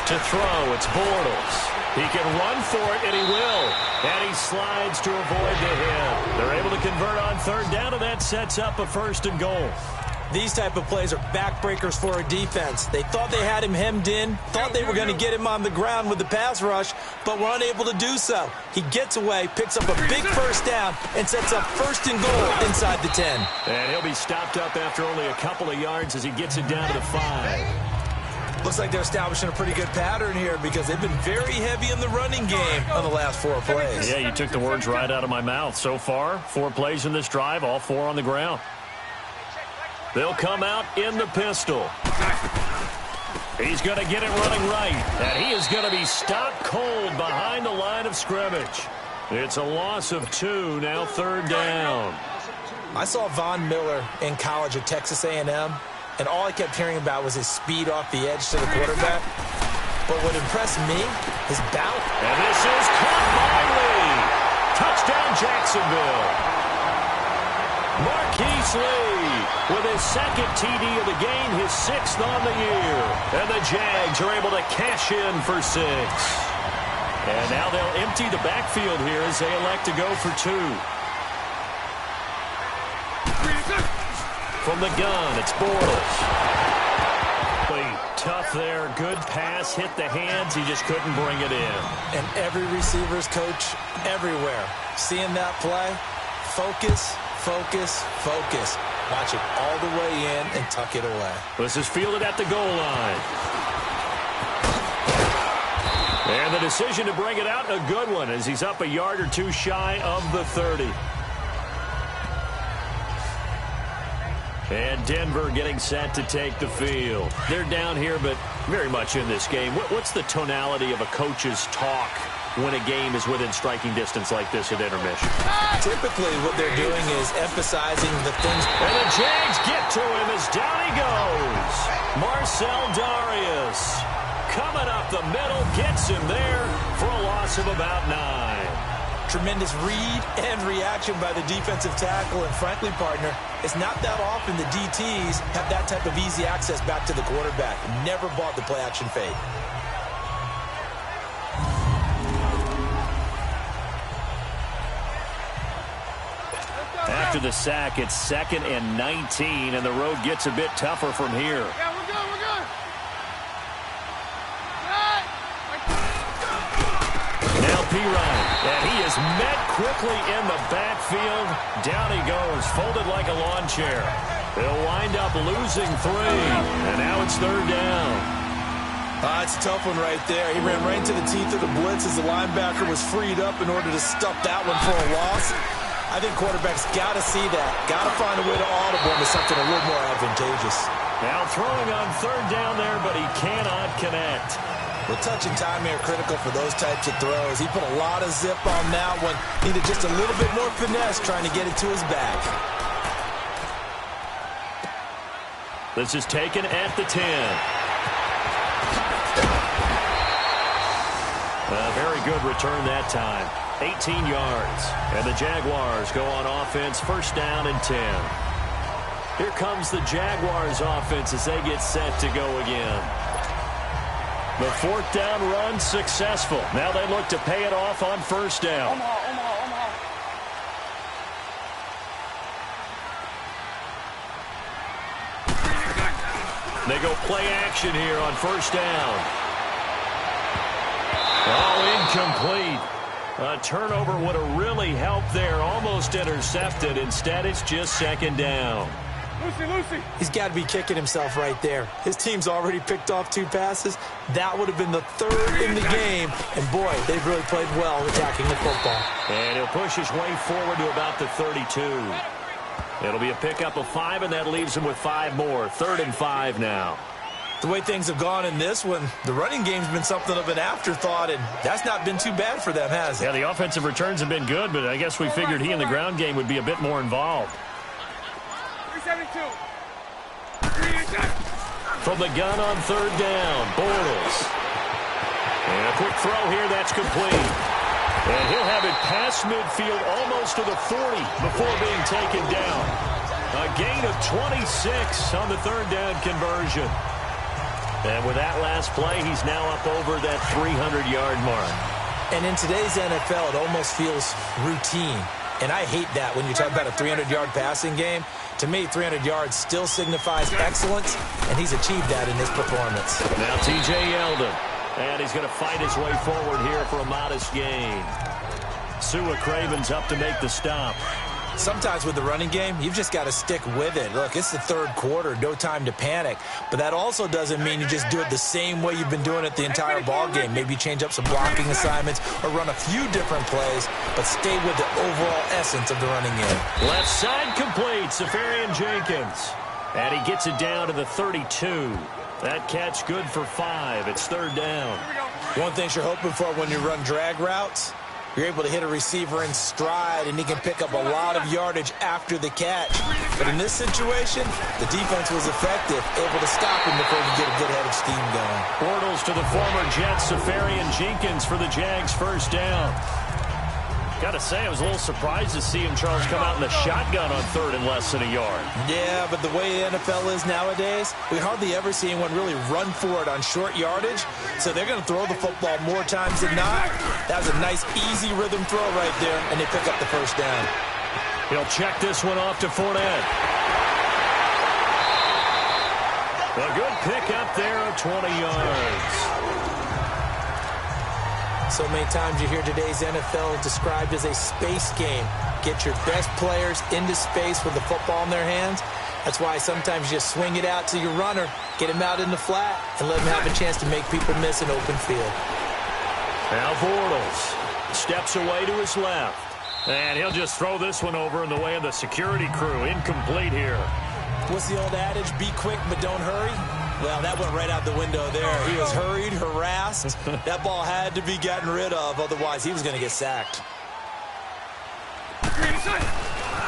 To throw, it's Bortles. He can run for it, and he will. And he slides to avoid the hit. They're able to convert on 3rd down, and that sets up a 1st and goal. These type of plays are backbreakers for a defense. They thought they had him hemmed in, thought they were going to get him on the ground with the pass rush, but were unable to do so. He gets away, picks up a big 1st down, and sets up 1st and goal inside the 10. And he'll be stopped up after only a couple of yards as he gets it down to the 5. Looks like they're establishing a pretty good pattern here because they've been very heavy in the running game on the last 4 plays. Yeah, you took the words right out of my mouth. So far, 4 plays in this drive, all 4 on the ground. They'll come out in the pistol. He's going to get it running right. And he is going to be stopped cold behind the line of scrimmage. It's a loss of 2, now 3rd down. I saw Von Miller in college at Texas A&M. And all I kept hearing about was his speed off the edge to the quarterback. But what impressed me, his bounce. And this is caught by Lee. Touchdown, Jacksonville. Marquise Lee with his 2nd TD of the game, his 6th on the year. And the Jags are able to cash in for 6. And now they'll empty the backfield here as they elect to go for 2. From the gun, it's Bortles. Tough there, good pass, hit the hands, he just couldn't bring it in. And every receiver's coach everywhere, seeing that play, focus, focus, focus. Watch it all the way in and tuck it away. This is fielded at the goal line. And the decision to bring it out, a good one, as he's up a yard or 2 shy of the 30. And Denver getting set to take the field. They're down here, but very much in this game. What's the tonality of a coach's talk when a game is within striking distance like this at intermission? Typically, what they're doing is emphasizing the things. And the Jags get to him as down he goes. Marcel Darius coming up the middle, gets him there for a loss of about 9. Tremendous read and reaction by the defensive tackle. And frankly, partner, it's not that often the DTs have that type of easy access back to the quarterback. Never bought the play-action fake. After the sack, it's 2nd and 19, and the road gets a bit tougher from here. Yeah, we're good, we're good. Now Pirine, and he is met quickly in the backfield. Down he goes, folded like a lawn chair. They'll wind up losing 3, and now it's 3rd down. It's a tough one right there. He ran right into the teeth of the blitz as the linebacker was freed up in order to stuff that one for a loss. I think quarterbacks got to see that. Got to find a way to audible into something a little more advantageous. Now throwing on 3rd down there, but he cannot connect. The touch and timing are critical for those types of throws. He put a lot of zip on that one. Needed just a little bit more finesse trying to get it to his back. This is taken at the 10. A very good return that time. 18 yards. And the Jaguars go on offense, 1st down and 10. Here comes the Jaguars offense as they get set to go again. The 4th down run successful. Now they look to pay it off on 1st down. They go play action here on 1st down. Oh, incomplete. A turnover would have really helped there. Almost intercepted. Instead, it's just 2nd down. Lucy. He's got to be kicking himself right there. His team's already picked off 2 passes. That would have been the 3rd in the game. And, boy, they've really played well attacking the football. And he'll push his way forward to about the 32. It'll be a pickup of 5, and that leaves him with 5 more. 3rd and 5 now. The way things have gone in this one, the running game's been something of an afterthought, and that's not been too bad for them, has it? Yeah, the offensive returns have been good, but I guess we figured he in the ground game would be a bit more involved. 372. From the gun on 3rd down, Bortles. And a quick throw here, that's complete. And he'll have it past midfield almost to the 40 before being taken down. A gain of 26 on the 3rd down conversion. And with that last play, he's now up over that 300-yard mark. And in today's NFL, it almost feels routine. And I hate that when you talk about a 300-yard passing game. To me, 300 yards still signifies excellence, and he's achieved that in his performance. Now T.J. Yeldon, and he's going to fight his way forward here for a modest gain. Sua Craven's up to make the stop. Sometimes with the running game, you've just got to stick with it. Look, it's the 3rd quarter, no time to panic. But that also doesn't mean you just do it the same way you've been doing it the entire ball game. Maybe change up some blocking assignments or run a few different plays, but stay with the overall essence of the running game. Left side complete, Safarian Jenkins. And he gets it down to the 32. That catch good for 5. It's 3rd down. One thing you're hoping for when you run drag routes, you're able to hit a receiver in stride, and he can pick up a lot of yardage after the catch. But in this situation, the defense was effective, able to stop him before he could get a good head of steam going. Bortles to the former Jets, Safarian Jenkins for the Jags' 1st down. Got to say, I was a little surprised to see him, Charles, come out in the shotgun on 3rd and less than a yard. Yeah, but the way the NFL is nowadays, we hardly ever see anyone really run for it on short yardage. So they're going to throw the football more times than not. That was a nice, easy rhythm throw right there, and they pick up the 1st down. He'll check this one off to Fournette. A good pickup there of 20 yards. So many times you hear today's NFL described as a space game. Get your best players into space with the football in their hands. That's why sometimes you just swing it out to your runner, get him out in the flat, and let him have a chance to make people miss an open field. Now Bortles steps away to his left. And he'll just throw this one over in the way of the security crew. Incomplete here. What's the old adage? Be quick, but don't hurry. Well, that went right out the window there. He was hurried, harassed. That ball had to be gotten rid of, otherwise he was going to get sacked.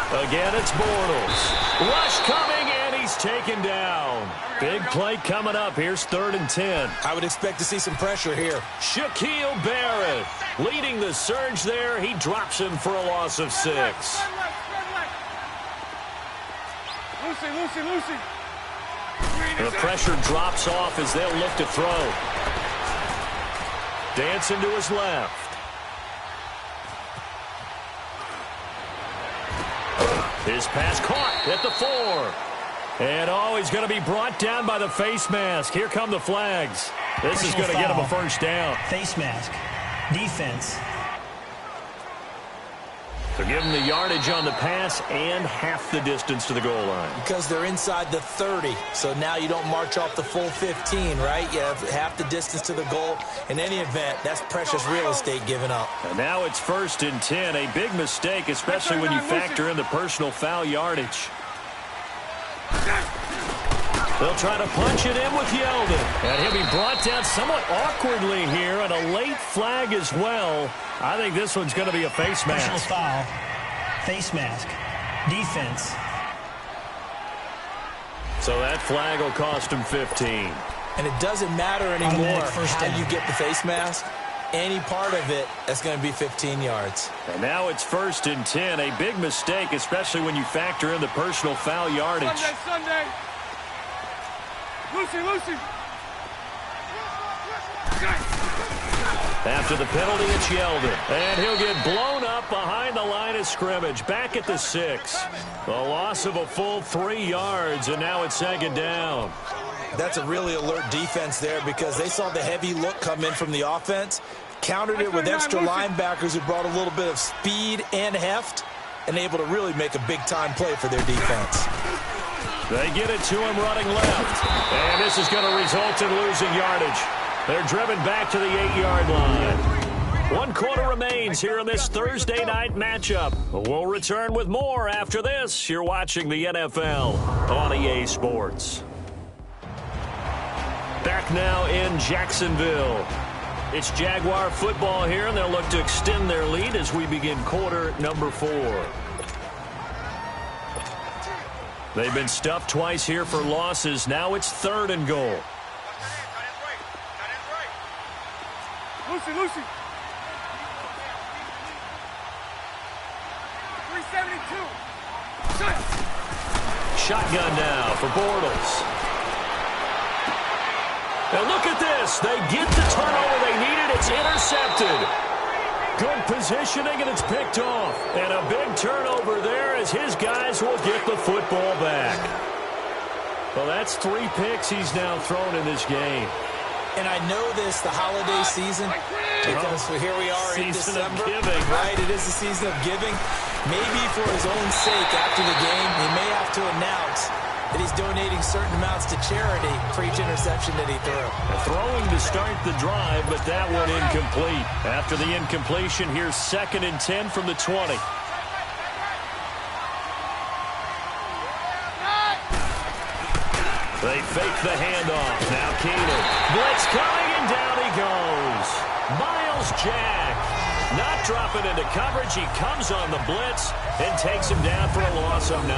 Again, it's Bortles. Rush coming, and he's taken down. Big play coming up. Here's 3rd and 10. I would expect to see some pressure here. Shaquille Barrett leading the surge there. He drops him for a loss of 6. Lucy. The pressure drops off as they'll look to throw. Dancing to his left. His pass caught at the 4. And he's going to be brought down by the face mask. Here come the flags. This is going to get him a first down. Face mask. Defense. So give him the yardage on the pass and half the distance to the goal line. Because they're inside the 30, so now you don't march off the full 15, right? You have half the distance to the goal. In any event, that's precious real estate given up. And now it's 1st and 10. A big mistake, especially when you factor in the personal foul yardage. They'll try to punch it in with Yeldon. And he'll be brought down somewhat awkwardly here, and a late flag as well. I think this one's going to be a face mask. Personal foul. Face mask. Defense. So that flag will cost him 15. And it doesn't matter anymore how you get the face mask. Any part of it, that's going to be 15 yards. And now it's 1st and 10. A big mistake, especially when you factor in the personal foul yardage. Sunday. Lucy. After the penalty, it's Yeldon. And he'll get blown up behind the line of scrimmage. Back at the 6. A loss of a full 3 yards, and now it's 2nd down. That's a really alert defense there because they saw the heavy look come in from the offense, countered it with extra linebackers who brought a little bit of speed and heft, and able to really make a big-time play for their defense. They get it to him running left. And this is going to result in losing yardage. They're driven back to the 8-yard line. 1 quarter remains here in this Thursday night matchup. We'll return with more after this. You're watching the NFL on EA Sports. Back now in Jacksonville. It's Jaguar football here, and they'll look to extend their lead as we begin quarter number 4. They've been stuffed twice here for losses. Now it's 3rd and goal. Lucy. 372. Shotgun now for Bortles. And look at this. They get the turnover they needed. It's intercepted. Good positioning, and it's picked off. And a big turnover there as his guys will get the football back. Well, that's 3 picks he's now thrown in this game. And I know this, the holiday season, because here we are in December. Giving. Right, it is the season of giving. Maybe for his own sake after the game, he may have to announce that he's donating certain amounts to charity for each interception that he threw. Throwing to start the drive, but that one incomplete. After the incompletion, here's 2nd and 10 from the 20. They fake the handoff. Now Keenan. Blitz coming, and down he goes. Miles Jack not dropping into coverage. He comes on the blitz and takes him down for a loss of 9.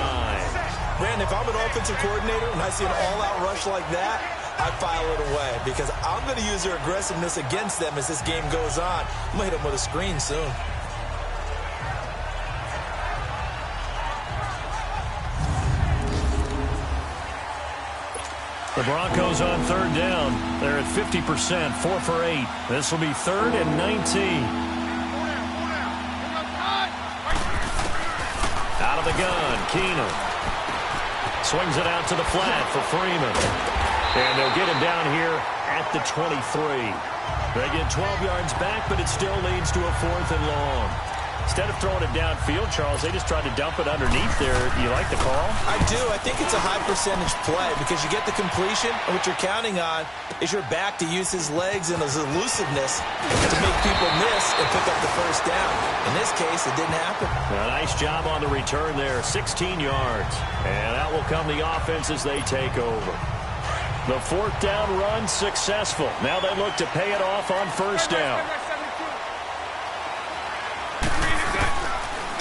Brandon, if I'm an offensive coordinator and I see an all-out rush like that, I file it away because I'm going to use their aggressiveness against them as this game goes on. I'm going to hit them with a screen soon. The Broncos on 3rd down. They're at 50%, 4 for 8. This will be 3rd and 19. Out of the gun, Keenan. Swings it out to the flat for Freeman. And they'll get him down here at the 23. They get 12 yards back, but it still leads to a 4th and long. Instead of throwing it downfield, Charles, they just tried to dump it underneath there. You like the call? I do. I think it's a high percentage play because you get the completion, and what you're counting on is your back to use his legs and his elusiveness to make people miss and pick up the first down. In this case, it didn't happen. A nice job on the return there, 16 yards. And out will come the offense as they take over. The fourth down run successful. Now they look to pay it off on first down.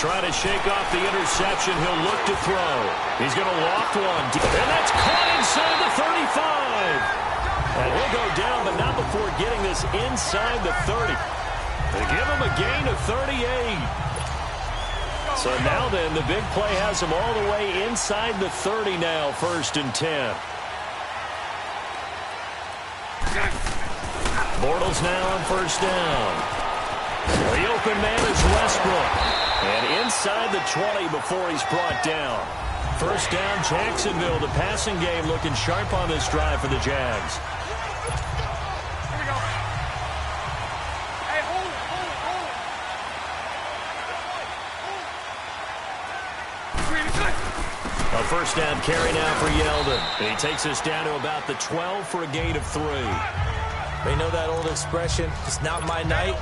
Trying to shake off the interception. He'll look to throw. He's going to loft one. And that's caught inside the 35. And he'll go down, but not before getting this inside the 30. They give him a gain of 38. So now then, the big play has him all the way inside the 30 now, 1st and 10. Bortles now on first down. The open man is Westbrook. And inside the 20 before he's brought down. First down, Jacksonville. The passing game looking sharp on this drive for the Jags. Here we go. Hey, hold it. A first down carry now for Yeldon. And he takes us down to about the 12 for a gain of 3. They know that old expression, it's not my night.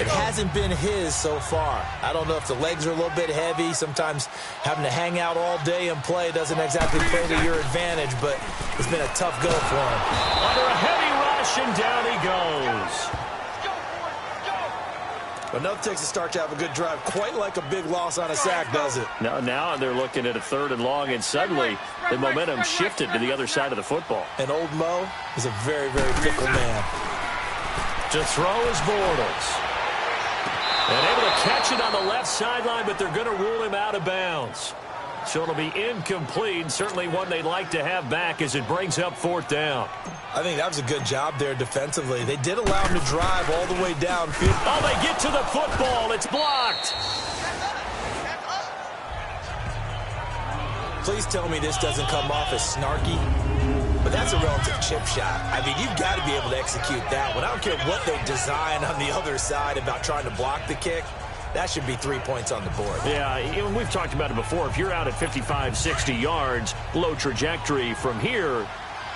It hasn't been his so far. I don't know if the legs are a little bit heavy. Sometimes having to hang out all day and play doesn't exactly play to your advantage, but it's been a tough go for him. Under a heavy rush, and down he goes. But nothing takes a start to have a good drive, quite like a big loss on a sack, does it? Now they're looking at a 3rd and long, and suddenly the momentum shifted to the other side of the football. And old Mo is a very, very fickle man. To throw is Bortles. And able to catch it on the left sideline, but they're going to rule him out of bounds. So it'll be incomplete, certainly one they'd like to have back as it brings up 4th down. I think that was a good job there defensively. They did allow him to drive all the way downfield. Oh, they get to the football. It's blocked. Please tell me this doesn't come off as snarky. But that's a relative chip shot. I mean, you've got to be able to execute that one. I don't care what they design on the other side about trying to block the kick. That should be 3 points on the board. Yeah, we've talked about it before. If you're out at 55, 60 yards, low trajectory from here,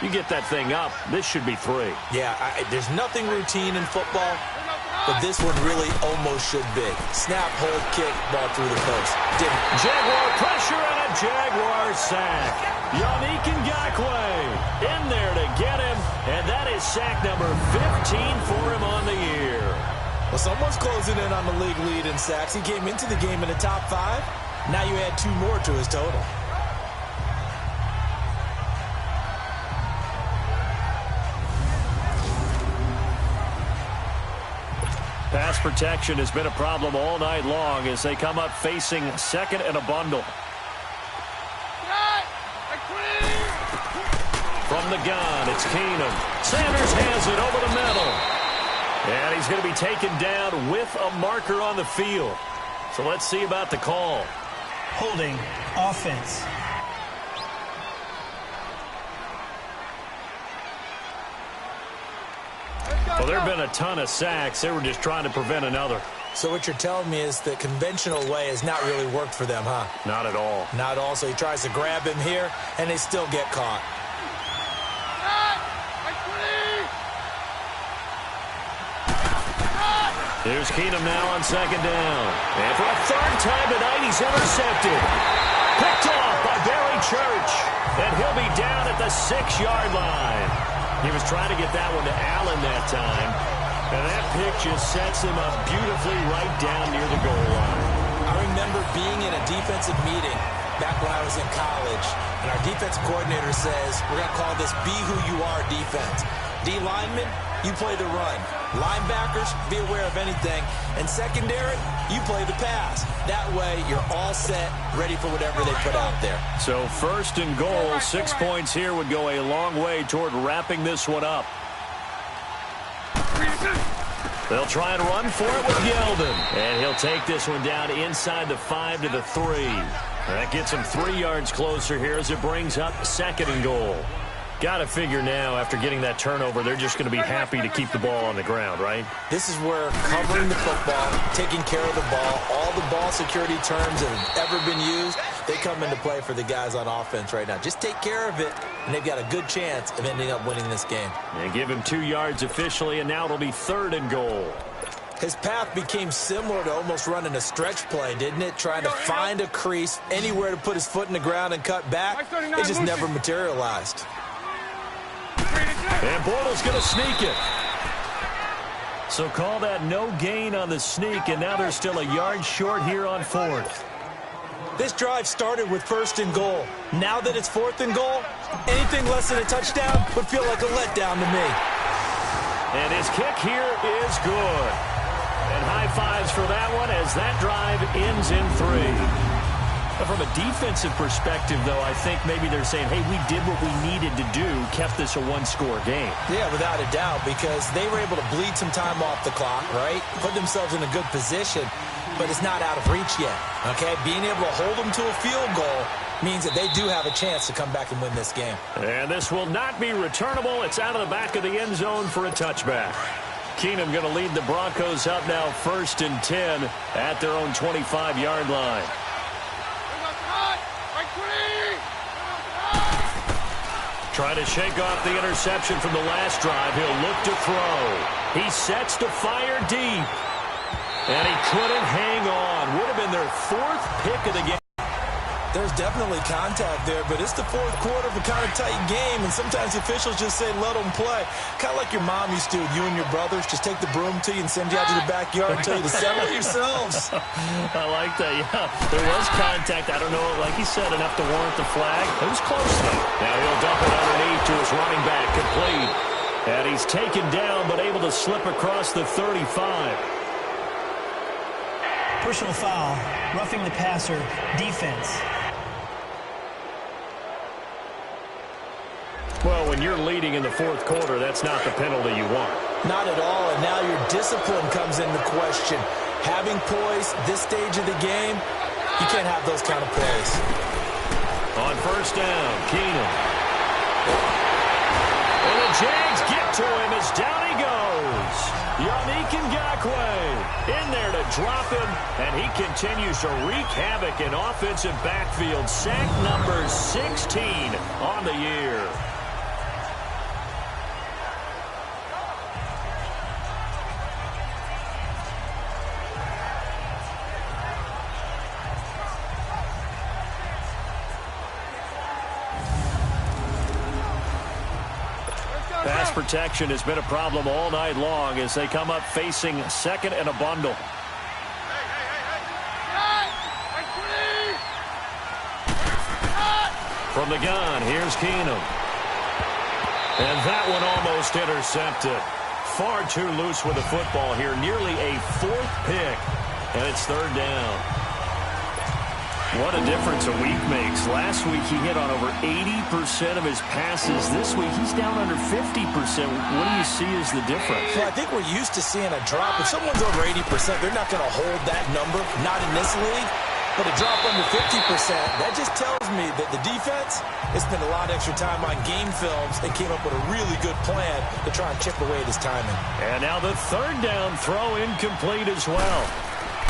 you get that thing up. This should be 3. Yeah, there's nothing routine in football, but this one really almost should be. Snap, hold, kick, ball through the post. Didn't. Jaguar pressure and a Jaguar sack. Yannick Ngakoue in there to get him, and that is sack number 15 for him on the year. Well, someone's closing in on the league lead in sacks. He came into the game in the top 5. Now you add 2 more to his total. Pass protection has been a problem all night long as they come up facing 2nd and a bundle. From the gun, it's Keenum. Sanders has it over the middle. And he's going to be taken down with a marker on the field. So let's see about the call. Holding offense. Well, there have been a ton of sacks. They were just trying to prevent another. So what you're telling me is the conventional way has not really worked for them, huh? Not at all. Not at all. So he tries to grab him here, and they still get caught. Here's Keenum now on 2nd down. And for a 3rd time tonight, he's intercepted. Picked off by Barry Church. And he'll be down at the 6-yard line. He was trying to get that one to Allen that time. And that pick just sets him up beautifully right down near the goal line. I remember being in a defensive meeting back when I was in college, and our defensive coordinator says, we're going to call this be who you are defense. D linemen, you play the run. Linebackers, be aware of anything. And secondary, you play the pass. That way, you're all set, ready for whatever they put out there. So 1st and goal, 6 points here would go a long way toward wrapping this one up. They'll try and run for it with Yeldon. And he'll take this one down inside the 5 to the 3. And that gets him 3 yards closer here as it brings up 2nd and goal. Got to figure now, after getting that turnover, they're just going to be happy to keep the ball on the ground, right? This is where covering the football, taking care of the ball, all the ball security terms that have ever been used, they come into play for the guys on offense right now. Just take care of it, and they've got a good chance of ending up winning this game. And give him 2 yards officially, and now it'll be 3rd and goal. His path became similar to almost running a stretch play, didn't it? Trying to find a crease, anywhere to put his foot in the ground and cut back. It just never materialized. And Bortles going to sneak it. So call that no gain on the sneak, and now they're still a yard short here on 4th. This drive started with 1st and goal. Now that it's 4th and goal, anything less than a touchdown would feel like a letdown to me. And his kick here is good. And high fives for that one as that drive ends in 3. But from a defensive perspective, though, I think maybe they're saying, hey, we did what we needed to do, kept this a one-score game. Yeah, without a doubt, because they were able to bleed some time off the clock, right? Put themselves in a good position, but it's not out of reach yet, okay? Being able to hold them to a field goal means that they do have a chance to come back and win this game. And this will not be returnable. It's out of the back of the end zone for a touchback. Keenum going to lead the Broncos up now 1st and 10 at their own 25-yard line. Trying to shake off the interception from the last drive. He'll look to throw. He sets to fire deep. And he couldn't hang on. Would have been their 4th pick of the game. There's definitely contact there, but it's the 4th quarter of a kind of tight game, and sometimes officials just say, let them play. Kind of like your mom used to with you and your brothers. Just take the broom to you and send you out to the backyard and tell you to settle yourselves. I like that, yeah. There was contact. I don't know, like he said, enough to warrant the flag. It was close, though. Now he'll dump it underneath to his running back, complete. And he's taken down, but able to slip across the 35. Personal foul, roughing the passer, defense. Well, when you're leading in the 4th quarter, that's not the penalty you want. Not at all, and now your discipline comes into question. Having poise this stage of the game, you can't have those kind of plays. On 1st down, Keenum. And the Jags get to him as down he goes. Yannick Ngakoue in there to drop him, and he continues to wreak havoc in offensive backfield. Sack number 16 on the year. Pass protection has been a problem all night long as they come up facing 2nd and a bundle. From the gun, here's Keenum. And that one almost intercepted. Far too loose with the football here. Nearly a 4th pick. And it's 3rd down. What a difference a week makes. Last week he hit on over 80% of his passes. This week he's down under 50%. What do you see as the difference? Well, I think we're used to seeing a drop. If someone's over 80%, they're not going to hold that number, not in this league. But a drop under 50%, that just tells me that the defense has spent a lot of extra time on game films and came up with a really good plan to try and chip away at his timing. And now the 3rd down throw incomplete as well.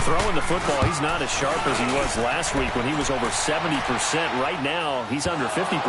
Throwing the football, he's not as sharp as he was last week when he was over 70%. Right now, he's under 50%.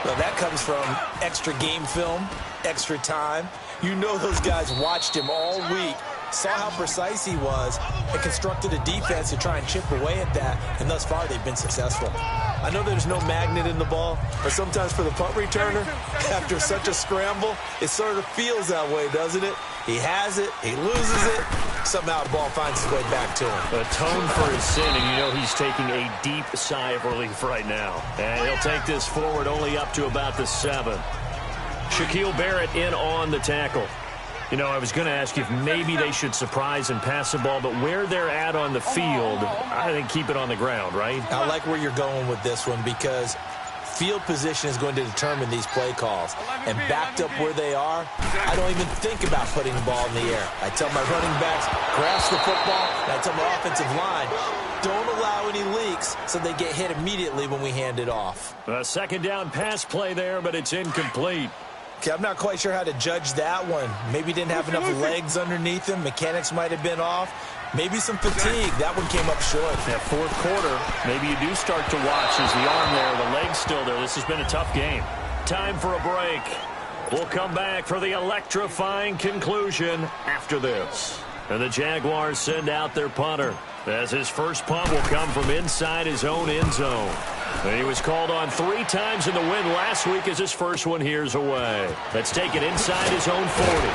Well, that comes from extra game film, extra time. You know those guys watched him all week, saw how precise he was, and constructed a defense to try and chip away at that, and thus far they've been successful. I know there's no magnet in the ball, but sometimes for the punt returner, after such a scramble, it sort of feels that way, doesn't it? He has it, he loses it, somehow the ball finds its way back to him. Atone for his sin, and you know he's taking a deep sigh of relief right now. And he'll take this forward only up to about the 7. Shaquille Barrett in on the tackle. You know, I was going to ask you if maybe they should surprise and pass the ball, but where they're at on the field, I think keep it on the ground, right? I like where you're going with this one because field position is going to determine these play calls. And backed up where they are, I don't even think about putting the ball in the air. I tell my running backs, grasp the football, and I tell my offensive line, don't allow any leaks so they get hit immediately when we hand it off. A 2nd down pass play there, but it's incomplete. Okay, I'm not quite sure how to judge that one. Maybe didn't have enough legs underneath him. Mechanics might have been off. Maybe some fatigue. That one came up short. That 4th quarter, maybe you do start to watch as the arm there, the leg's still there. This has been a tough game. Time for a break. We'll come back for the electrifying conclusion after this. And the Jaguars send out their punter. as his first punt will come from inside his own end zone. And he was called on 3 times in the win last week as his first one here's away. Let's take it inside his own 40.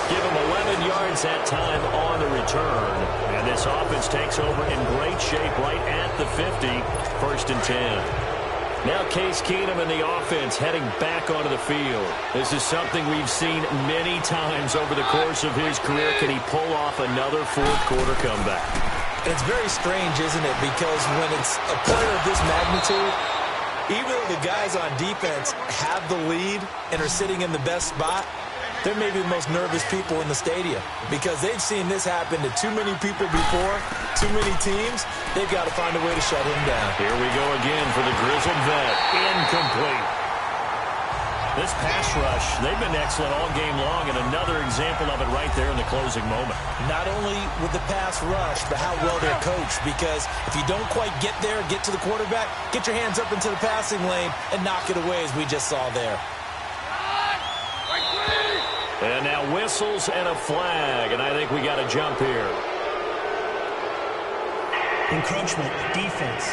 Give him 11 yards that time on the return. And this offense takes over in great shape right at the 50. 1st and 10. Now Case Keenum and the offense heading back onto the field. This is something we've seen many times over the course of his career. Can he pull off another fourth-quarter comeback? It's very strange, isn't it? Because when it's a player of this magnitude, even though the guys on defense have the lead and are sitting in the best spot, they're maybe the most nervous people in the stadium because they've seen this happen to too many people before, too many teams. They've got to find a way to shut him down. Here we go again for the grizzled vet. Incomplete. This pass rush, they've been excellent all game long, and another example of it right there in the closing moment. Not only with the pass rush, but how well they're coached, because if you don't quite get there, get to the quarterback, get your hands up into the passing lane and knock it away as we just saw there. And now whistles and a flag, and I think we got a jump here. Encroachment, defense.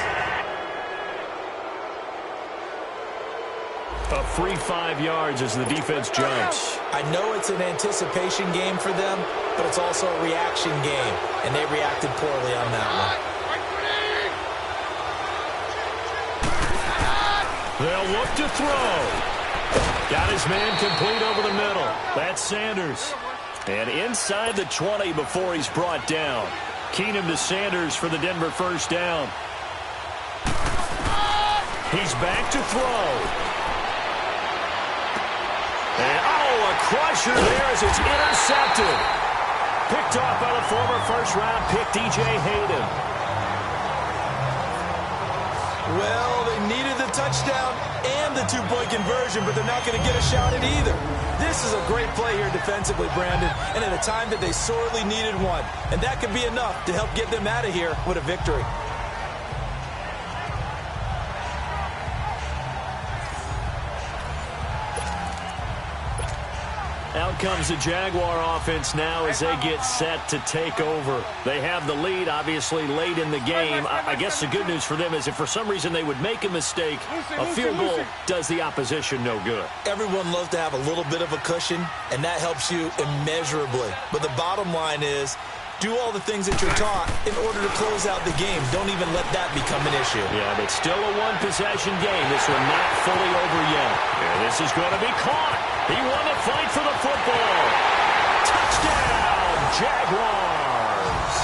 A free 5 yards as the defense jumps. I know it's an anticipation game for them, but it's also a reaction game, and they reacted poorly on that one. They'll look to throw. Got his man complete over the middle. That's Sanders. And inside the 20 before he's brought down. Keenum to Sanders for the Denver first down. He's back to throw. And, a crusher there as it's intercepted. Picked off by the former first-round pick, DJ Hayden. Well, they needed the touchdown and the two-point conversion, but they're not going to get a shot at either. This is a great play here defensively, Brandon, and at a time that they sorely needed one. And that could be enough to help get them out of here with a victory. Out comes the Jaguar offense now as they get set to take over. They have the lead, obviously, late in the game. I guess the good news for them is if for some reason they would make a mistake, a field goal does the opposition no good. Everyone loves to have a little bit of a cushion, and that helps you immeasurably. But the bottom line is, do all the things that you're taught in order to close out the game. Don't even let that become an issue. Yeah, but still a one-possession game. This one not fully over yet. And this is going to be caught. He won the fight for the football. Touchdown, Jaguars.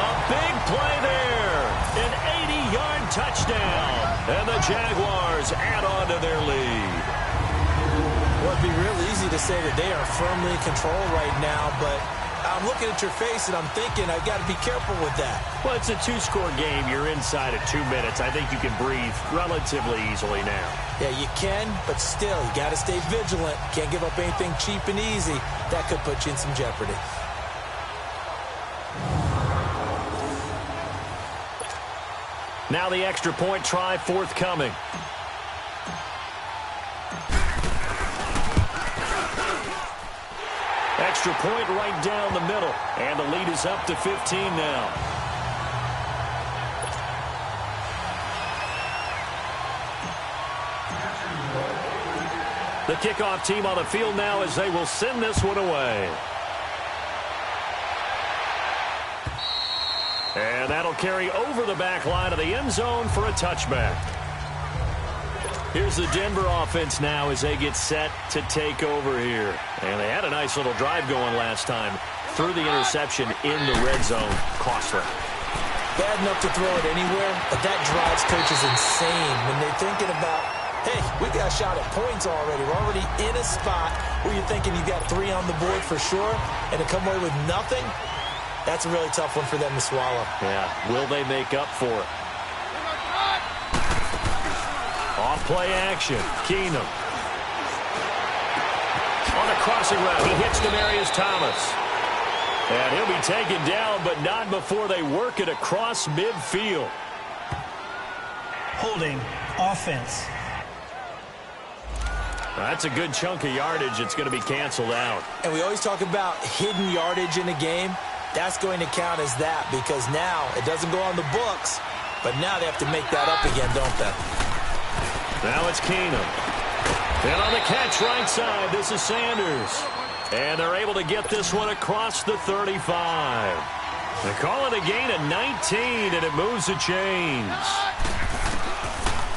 A big play there. An 80-yard touchdown. And the Jaguars add on to their lead. Well, it'd be real easy to say that they are firmly in control right now, but I'm looking at your face and I'm thinking I've got to be careful with that. Well, it's a 2-score game. You're inside at 2 minutes. I think you can breathe relatively easily now. Yeah, you can, but still, you got to stay vigilant. Can't give up anything cheap and easy. That could put you in some jeopardy. Now the extra point try forthcoming. Extra point right down the middle. And the lead is up to 15 now. The kickoff team on the field now as they will send this one away. And that'll carry over the back line of the end zone for a touchback. Here's the Denver offense now as they get set to take over here. And they had a nice little drive going last time. Threw the interception in the red zone. Costly. Bad enough to throw it anywhere, but that drives coaches insane when they're thinking about, hey, we got a shot at points already. We're already in a spot where you're thinking you got 3 on the board for sure, and to come away with nothing, that's a really tough one for them to swallow. Yeah, will they make up for it? Off play action. Keenum. On a crossing route, he hits Demaryius Thomas. And he'll be taken down, but not before they work it across midfield. Holding offense. That's a good chunk of yardage. It's going to be canceled out. And we always talk about hidden yardage in a game. That's going to count as that because now it doesn't go on the books, but now they have to make that up again, don't they? Now it's Keenum. And on the catch right side, this is Sanders. And they're able to get this one across the 35. They call it a gain of 19, and it moves the chains.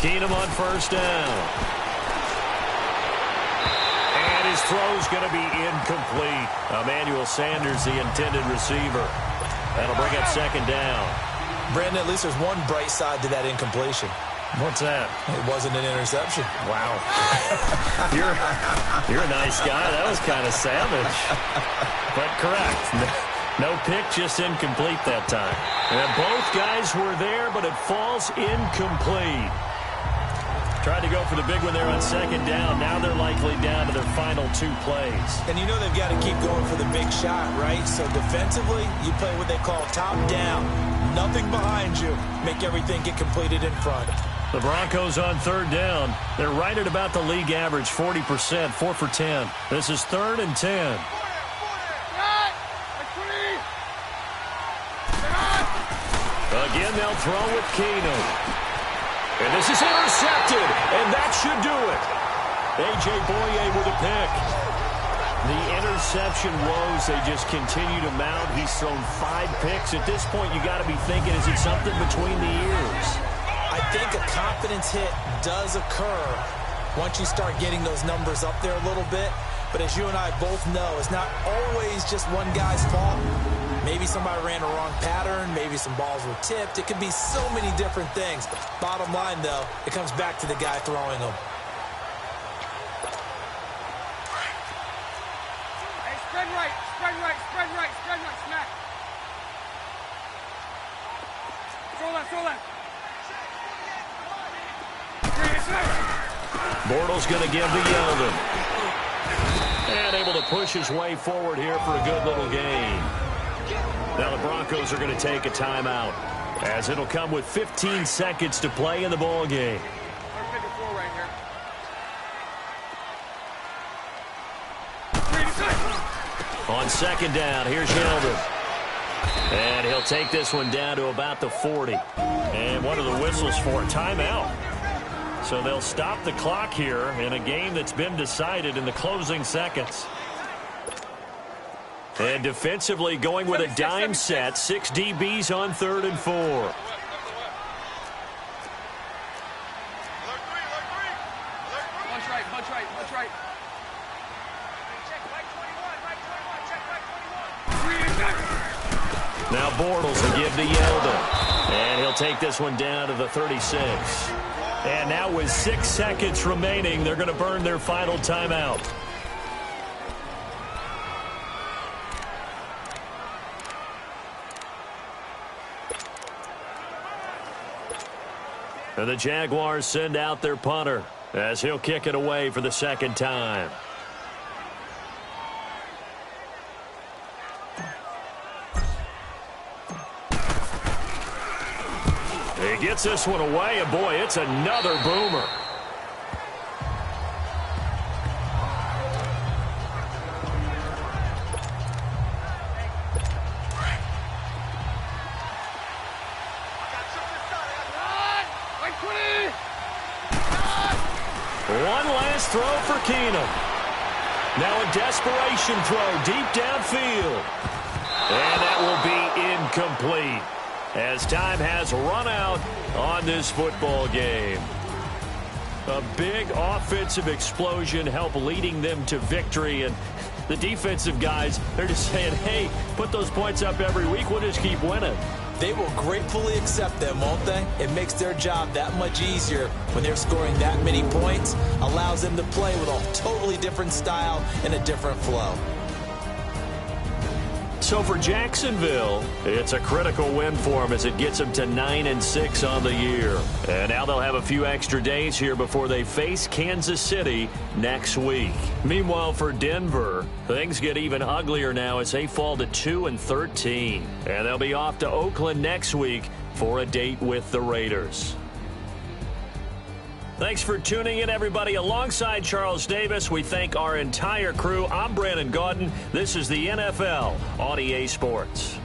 Keenum on first down. And his throw's going to be incomplete. Emmanuel Sanders, the intended receiver. That'll bring up second down. Brandon, at least there's one bright side to that incompletion. What's that? It wasn't an interception. Wow. You're a nice guy. That was kind of savage. But correct. No pick, just incomplete that time. And both guys were there, but it falls incomplete. Tried to go for the big one there on second down. Now they're likely down to their final 2 plays. And you know they've got to keep going for the big shot, right? So defensively, you play what they call top down. Nothing behind you. Make everything get completed in front. The Broncos on third down. They're right at about the league average, 40%, 4 for 10. This is 3rd and 10. Again, they'll throw with Keenum. And this is intercepted, and that should do it. A.J. Boye with a pick. The interception woes, they just continue to mount. He's thrown 5 picks. At this point, you got to be thinking, is it something between the ears? I think a confidence hit does occur once you start getting those numbers up there a little bit. But as you and I both know, it's not always just one guy's fault. Maybe somebody ran a wrong pattern. Maybe some balls were tipped. It could be so many different things. Bottom line, though, it comes back to the guy throwing them. Hey, spread right, spread right, spread right, spread right, smack. Throw left, throw left. Bortles going to give to Yeldon. And able to push his way forward here for a good little gain. Now the Broncos are going to take a timeout, as it'll come with 15 seconds to play in the ball game. On second down, here's Yeldon. And he'll take this one down to about the 40. And what are the whistles for? Timeout. So they'll stop the clock here in a game that's been decided in the closing seconds. And defensively going with a dime set. 6 DBs on 3rd and 4. Punch right, punch right, punch right. Check right 21, right 21, check right 21. Now Bortles will give to Yeldon. And he'll take this one down to the 36. And now with 6 seconds remaining, they're going to burn their final timeout. And the Jaguars send out their punter as he'll kick it away for the second time. He gets this one away, and boy, it's another boomer. One last throw for Keenum. Now a desperation throw deep downfield. And that will be incomplete, as time has run out on this football game. A big offensive explosion helped leading them to victory, and the defensive guys, they're just saying, hey, put those points up every week, we'll just keep winning. They will gratefully accept them, won't they? It makes their job that much easier when they're scoring that many points, allows them to play with a totally different style and a different flow. So for Jacksonville, it's a critical win for them as it gets them to 9-6 on the year. And now they'll have a few extra days here before they face Kansas City next week. Meanwhile, for Denver, things get even uglier now as they fall to 2-13. And they'll be off to Oakland next week for a date with the Raiders. Thanks for tuning in, everybody. Alongside Charles Davis, we thank our entire crew. I'm Brandon Gaudin. This is the NFL on EA Sports.